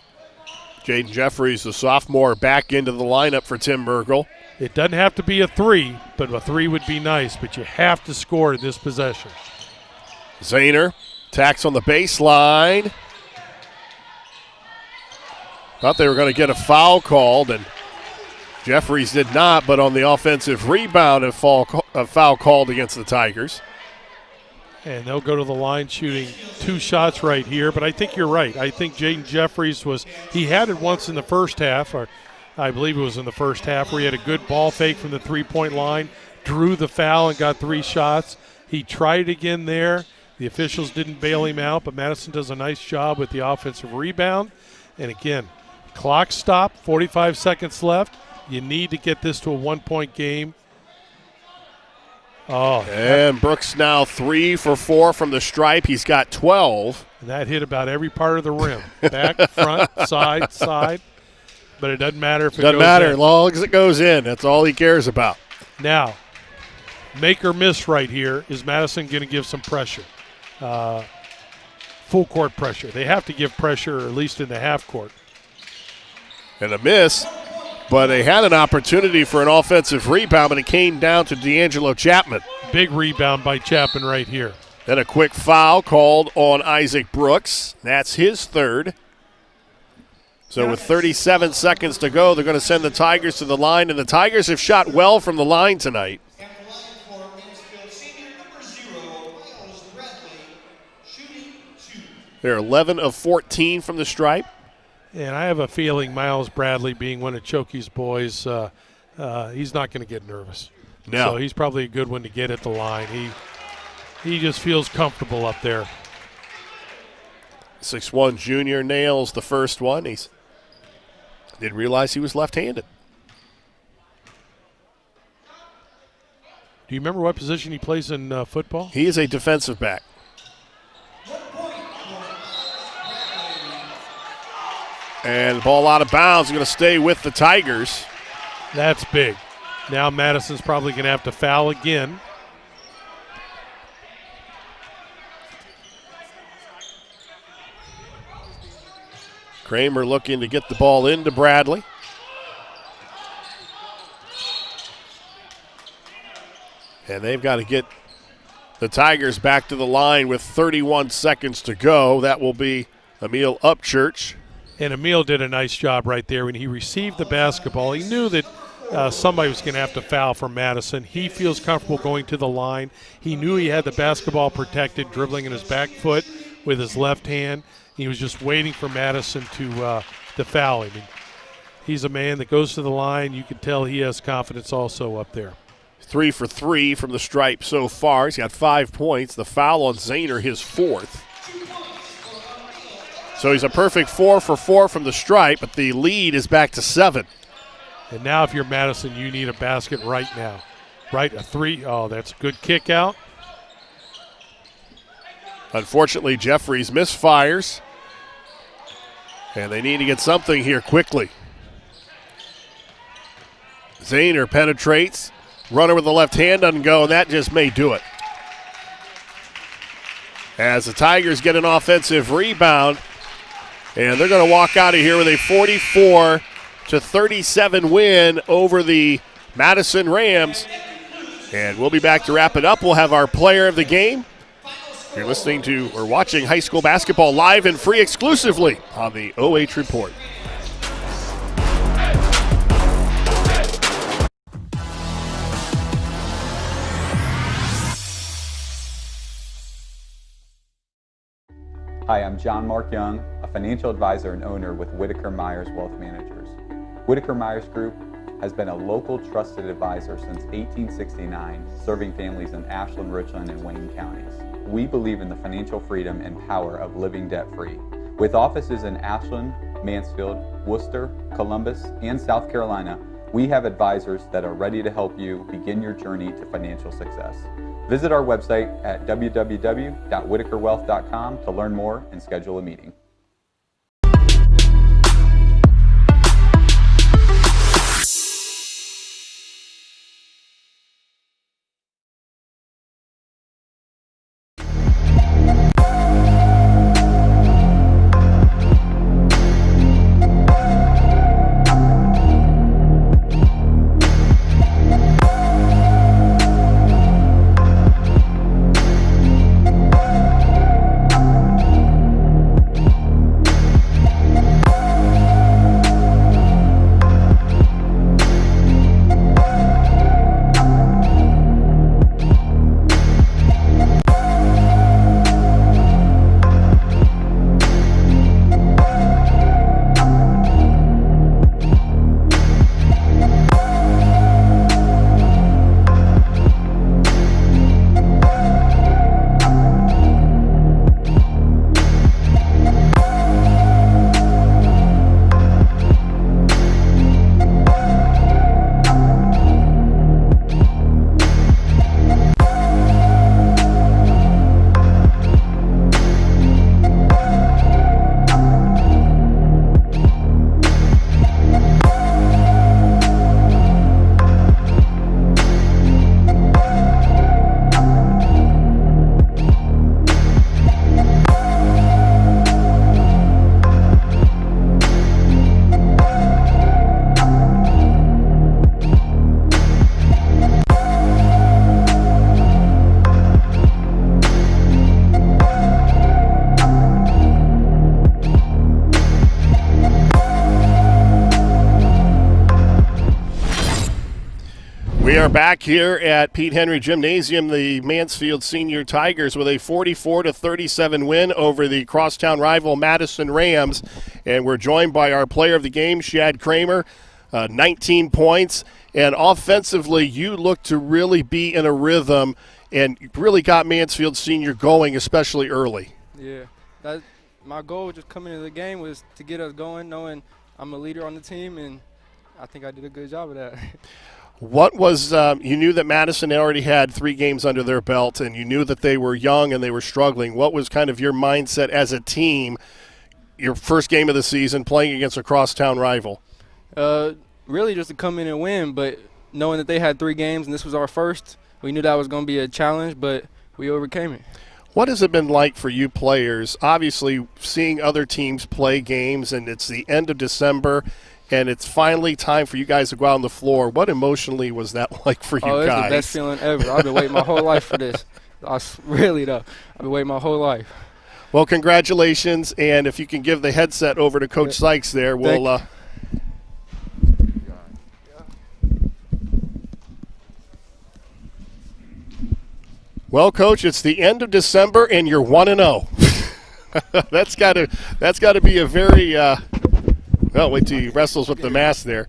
Jaden Jeffries, the sophomore, back into the lineup for Tim Mergel. It doesn't have to be a three, but a three would be nice. But you have to score in this possession. Zahner attacks on the baseline. Thought they were going to get a foul called, and Jeffries did not, but on the offensive rebound, a foul called against the Tigers. And they'll go to the line shooting 2 shots right here. But I think you're right. I think Jaden Jeffries he had it once in the first half, or I believe it was in the first half, where he had a good ball fake from the three-point line, drew the foul and got 3 shots. He tried it again there. The officials didn't bail him out, but Madison does a nice job with the offensive rebound. And again, clock stop, 45 seconds left. You need to get this to a 1-point game. Oh, and Brooks now 3 for 4 from the stripe. He's got 12. And that hit about every part of the rim. Back, front, side. But it doesn't matter if it goes in. Doesn't matter as long as it goes in. That's all he cares about. Now, make or miss right here. Is Madison going to give some pressure? Full court pressure. They have to give pressure, at least in the half court. And a miss. But they had an opportunity for an offensive rebound, but it came down to D'Angelo Chapman. Big rebound by Chapman right here. Then a quick foul called on Isaac Brooks. That's his third. So with 37 seconds to go, they're going to send the Tigers to the line, and the Tigers have shot well from the line tonight. At the line for Mansfield Senior, number 0, Miles Bradley, shooting 2. They're 11 of 14 from the stripe. And I have a feeling Miles Bradley, being one of Chokey's boys, he's not going to get nervous. No. So he's probably a good one to get at the line. He just feels comfortable up there. 6'1" junior nails the first one. He didn't realize he was left-handed. Do you remember what position he plays in football? He is a defensive back. And the ball out of bounds, going to stay with the Tigers. That's big. Now Madison's probably going to have to foul again. Kramer looking to get the ball into Bradley. And they've got to get the Tigers back to the line with 31 seconds to go. That will be Emil Upchurch. And Emil did a nice job right there. When he received the basketball, he knew that somebody was going to have to foul for Madison. He feels comfortable going to the line. He knew he had the basketball protected, dribbling in his back foot with his left hand. He was just waiting for Madison to foul him. And he's a man that goes to the line. You can tell he has confidence also up there. 3 for 3 from the stripe so far. He's got 5 points. The foul on Zahner, his 4th. So he's a perfect 4 for 4 from the stripe, but the lead is back to 7. And now if you're Madison, you need a basket right now. Right, a 3. Oh, that's a good kick out. Unfortunately, Jeffries misfires. And they need to get something here quickly. Zahner penetrates. Runner with the left hand doesn't go, and that just may do it. As the Tigers get an offensive rebound, and they're going to walk out of here with a 44-37 win over the Madison Rams. And we'll be back to wrap it up. We'll have our player of the game. You're listening to or watching high school basketball live and free exclusively on the OH.Report. Hi, I'm John Mark Young, a financial advisor and owner with Whitaker-Myers Wealth Managers. Whitaker-Myers Group has been a local trusted advisor since 1869, serving families in Ashland, Richland, and Wayne counties. We believe in the financial freedom and power of living debt-free. With offices in Ashland, Mansfield, Worcester, Columbus, and South Carolina, we have advisors that are ready to help you begin your journey to financial success. Visit our website at www.whitakerwealth.com to learn more and schedule a meeting. We are back here at Pete Henry Gymnasium, the Mansfield Senior Tigers with a 44-37 win over the crosstown rival Madison Rams. And we're joined by our player of the game, Shad Kramer, 19 points. And offensively, you look to really be in a rhythm and really got Mansfield Senior going, especially early. Yeah, my goal just coming into the game was to get us going, knowing I'm a leader on the team, and I think I did a good job of that. What was you knew that Madison already had 3 games under their belt, and you knew that they were young and they were struggling. What was kind of your mindset as a team, your first game of the season, playing against a crosstown rival? Really just to come in and win, but knowing that they had 3 games and this was our first, we knew that was going to be a challenge, but we overcame it. What has it been like for you players, obviously seeing other teams play games, and it's the end of December, and it's finally time for you guys to go out on the floor? What emotionally was that like for you guys? Oh, it's the best feeling ever. I've been waiting my whole life for this. Really, though. I've been waiting my whole life. Well, congratulations, and if you can give the headset over to Coach Sykes there, we'll Well, Coach, it's the end of December, and you're 1-0. That's got to be a very well, wait till he wrestles with the mask there.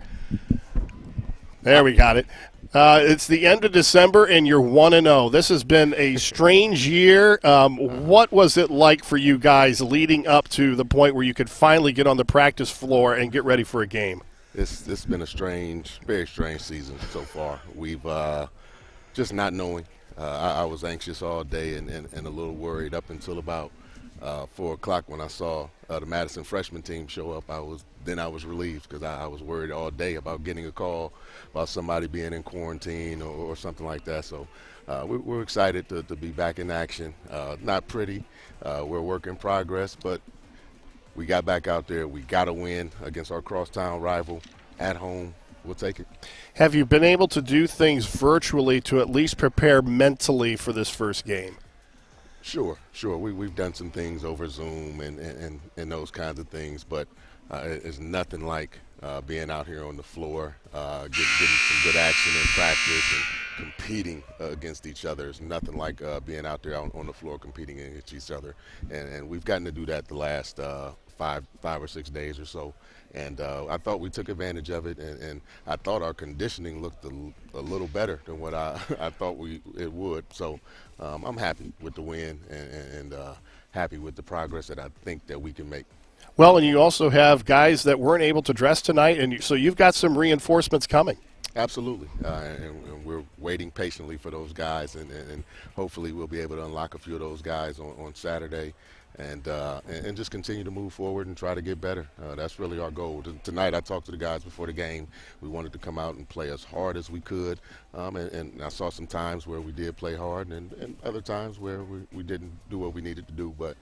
There, we got it. It's the end of December, and you're 1-0. This has been a strange year. What was it like for you guys leading up to the point where you could finally get on the practice floor and get ready for a game? It's been a strange, very strange season so far. We've just not knowing. I was anxious all day and a little worried up until about 4 o'clock when I saw the Madison freshman team show up. I was relieved because I was worried all day about getting a call about somebody being in quarantine or something like that. So we're excited to be back in action. Not pretty. We're a work in progress, but we got back out there. We got to win against our crosstown rival at home. we'll take it. Have you been able to do things virtually to at least prepare mentally for this first game? Sure. We've done some things over Zoom and those kinds of things, but it's nothing like being out here on the floor, getting some good action in practice and competing against each other. It's nothing like being out there on the floor competing against each other. And we've gotten to do that the last 5 or 6 days or so. And I thought we took advantage of it, and I thought our conditioning looked a little better than what I thought it would. So I'm happy with the win and happy with the progress that I think that we can make. Well, and you also have guys that weren't able to dress tonight, and so you've got some reinforcements coming. Absolutely, and we're waiting patiently for those guys, and hopefully we'll be able to unlock a few of those guys on Saturday. And just continue to move forward and try to get better. That's really our goal. Tonight I talked to the guys before the game. We wanted to come out and play as hard as we could. And I saw some times where we did play hard and other times where we didn't do what we needed to do. But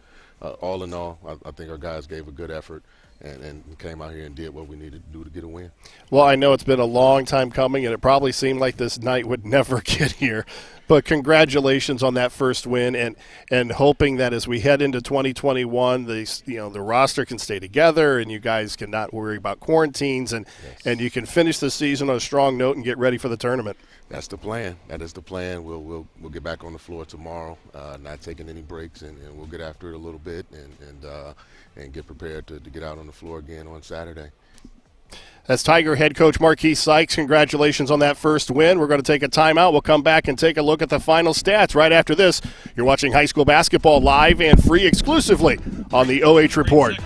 all in all, I think our guys gave a good effort and came out here and did what we needed to do to get a win. Well, I know it's been a long time coming, and it probably seemed like this night would never get here. But congratulations on that first win, and hoping that as we head into 2021, the roster can stay together, and you guys can not worry about quarantines, and you can finish the season on a strong note and get ready for the tournament. That's the plan. That is the plan. We'll get back on the floor tomorrow, not taking any breaks, and we'll get after it a little bit and get prepared to get out on the floor again on Saturday. That's Tiger head coach Marquise Sykes. Congratulations on that first win. We're going to take a timeout. We'll come back and take a look at the final stats right after this. You're watching high school basketball live and free exclusively on the OH.Report.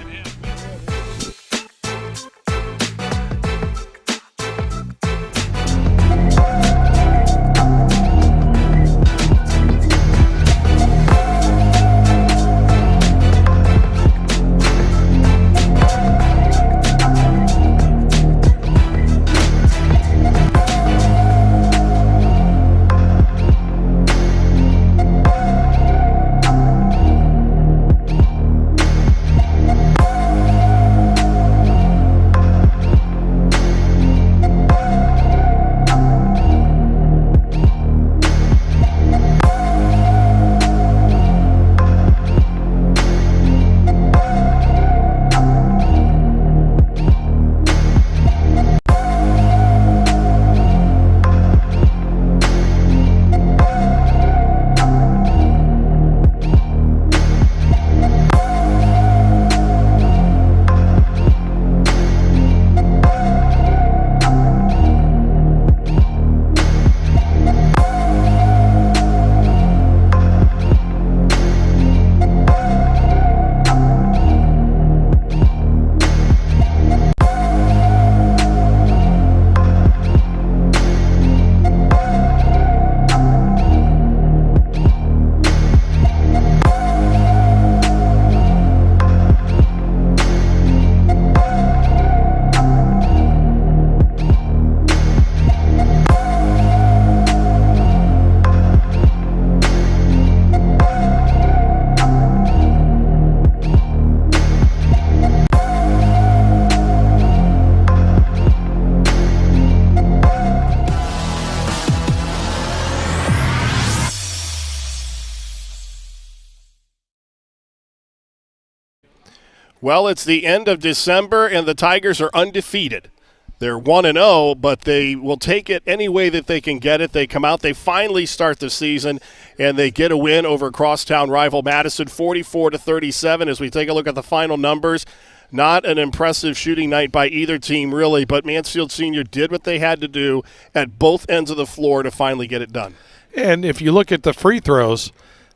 Well, it's the end of December, and the Tigers are undefeated. They're 1-0, but they will take it any way that they can get it. They come out, they finally start the season, and they get a win over crosstown rival Madison, 44-37. As we take a look at the final numbers, not an impressive shooting night by either team, really, but Mansfield Senior did what they had to do at both ends of the floor to finally get it done. And if you look at the free throws,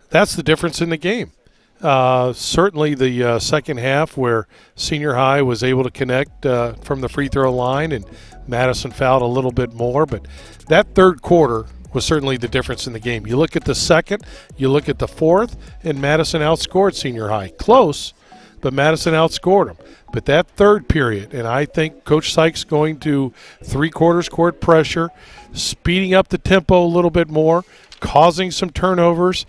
that's the difference in the game. Certainly the second half where Senior High was able to connect from the free throw line and Madison fouled a little bit more, but that third quarter was certainly the difference in the game. You look at the second, you look at the fourth, and Madison outscored Senior High. Close, but Madison outscored them. But that third period, and I think Coach Sykes going to three-quarters court pressure, speeding up the tempo a little bit more, causing some turnovers.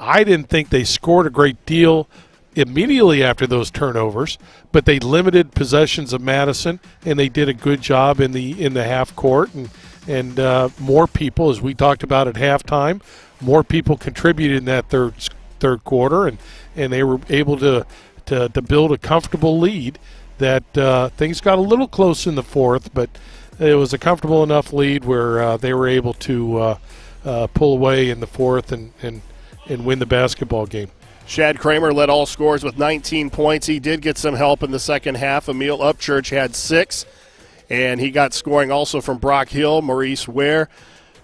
I didn't think they scored a great deal, immediately after those turnovers, but they limited possessions of Madison, and they did a good job in the half court, and more people, as we talked about at halftime, more people contributed in that third quarter, and they were able to build a comfortable lead that things got a little close in the fourth, but it was a comfortable enough lead where they were able to pull away in the fourth and win the basketball game. Shad Kramer led all scorers with 19 points. He did get some help in the second half. Emil Upchurch had 6, and he got scoring also from Brock Hill, Maurice Ware,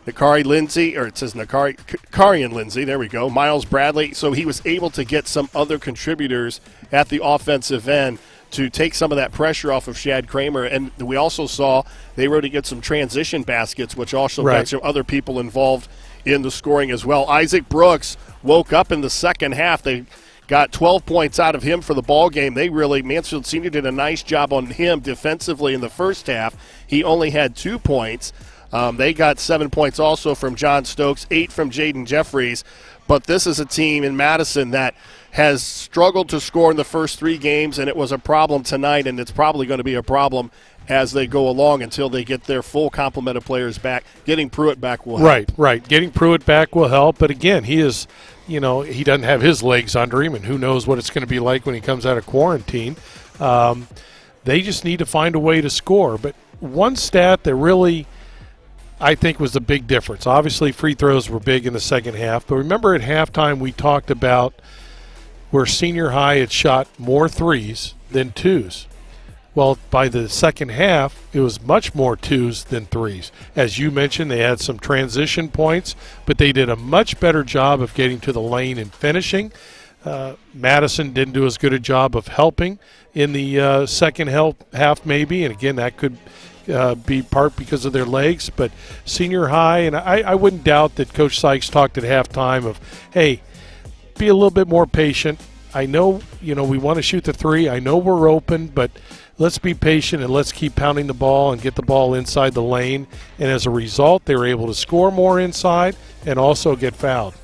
Nakari Lindsay, or it says Karian Lindsay, there we go, Miles Bradley. So he was able to get some other contributors at the offensive end to take some of that pressure off of Shad Kramer. And we also saw they were able to get some transition baskets, which also got some other people involved in the scoring as well. Isaac Brooks woke up in the second half. They got 12 points out of him for the ball game. Mansfield Senior did a nice job on him defensively in the first half. He only had 2 points. They got 7 points also from John Stokes, 8 from Jaden Jeffries. But this is a team in Madison that has struggled to score in the first 3 games, and it was a problem tonight, and it's probably going to be a problem as they go along until they get their full complement of players back. Getting Pruitt back will help. Right. Getting Pruitt back will help. But again, he doesn't have his legs under him, and who knows what it's going to be like when he comes out of quarantine. They just need to find a way to score. But one stat that really, I think, was the big difference. Obviously, free throws were big in the second half. But remember at halftime we talked about where Senior High had shot more threes than twos. Well, by the second half, it was much more twos than threes. As you mentioned, they had some transition points, but they did a much better job of getting to the lane and finishing. Madison didn't do as good a job of helping in the second half maybe, and again, that could be part because of their legs. But Senior High, and I wouldn't doubt that Coach Sykes talked at halftime of, hey, be a little bit more patient. I know, we want to shoot the three. I know we're open, but let's be patient and let's keep pounding the ball and get the ball inside the lane. And as a result, they were able to score more inside and also get fouled.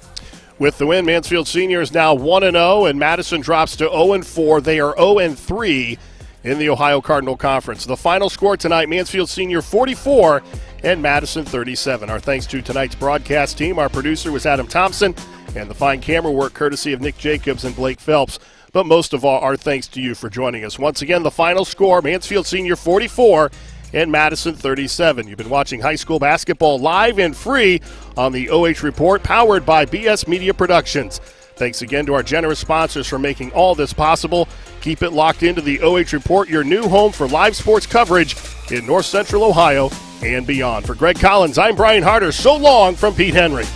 With the win, Mansfield Senior is now 1-0, and Madison drops to 0-4. They are 0-3 in the Ohio Cardinal Conference. The final score tonight, Mansfield Senior 44 and Madison 37. Our thanks to tonight's broadcast team. Our producer was Adam Thompson, and the fine camera work courtesy of Nick Jacobs and Blake Phelps. But most of all, our thanks to you for joining us. Once again, the final score, Mansfield Senior 44 and Madison 37. You've been watching high school basketball live and free on the OH.Report, powered by BS Media Productions. Thanks again to our generous sponsors for making all this possible. Keep it locked into the OH.Report, your new home for live sports coverage in North Central Ohio and beyond. For Gregg Collins, I'm Brian Harter. So long from Pete Henry.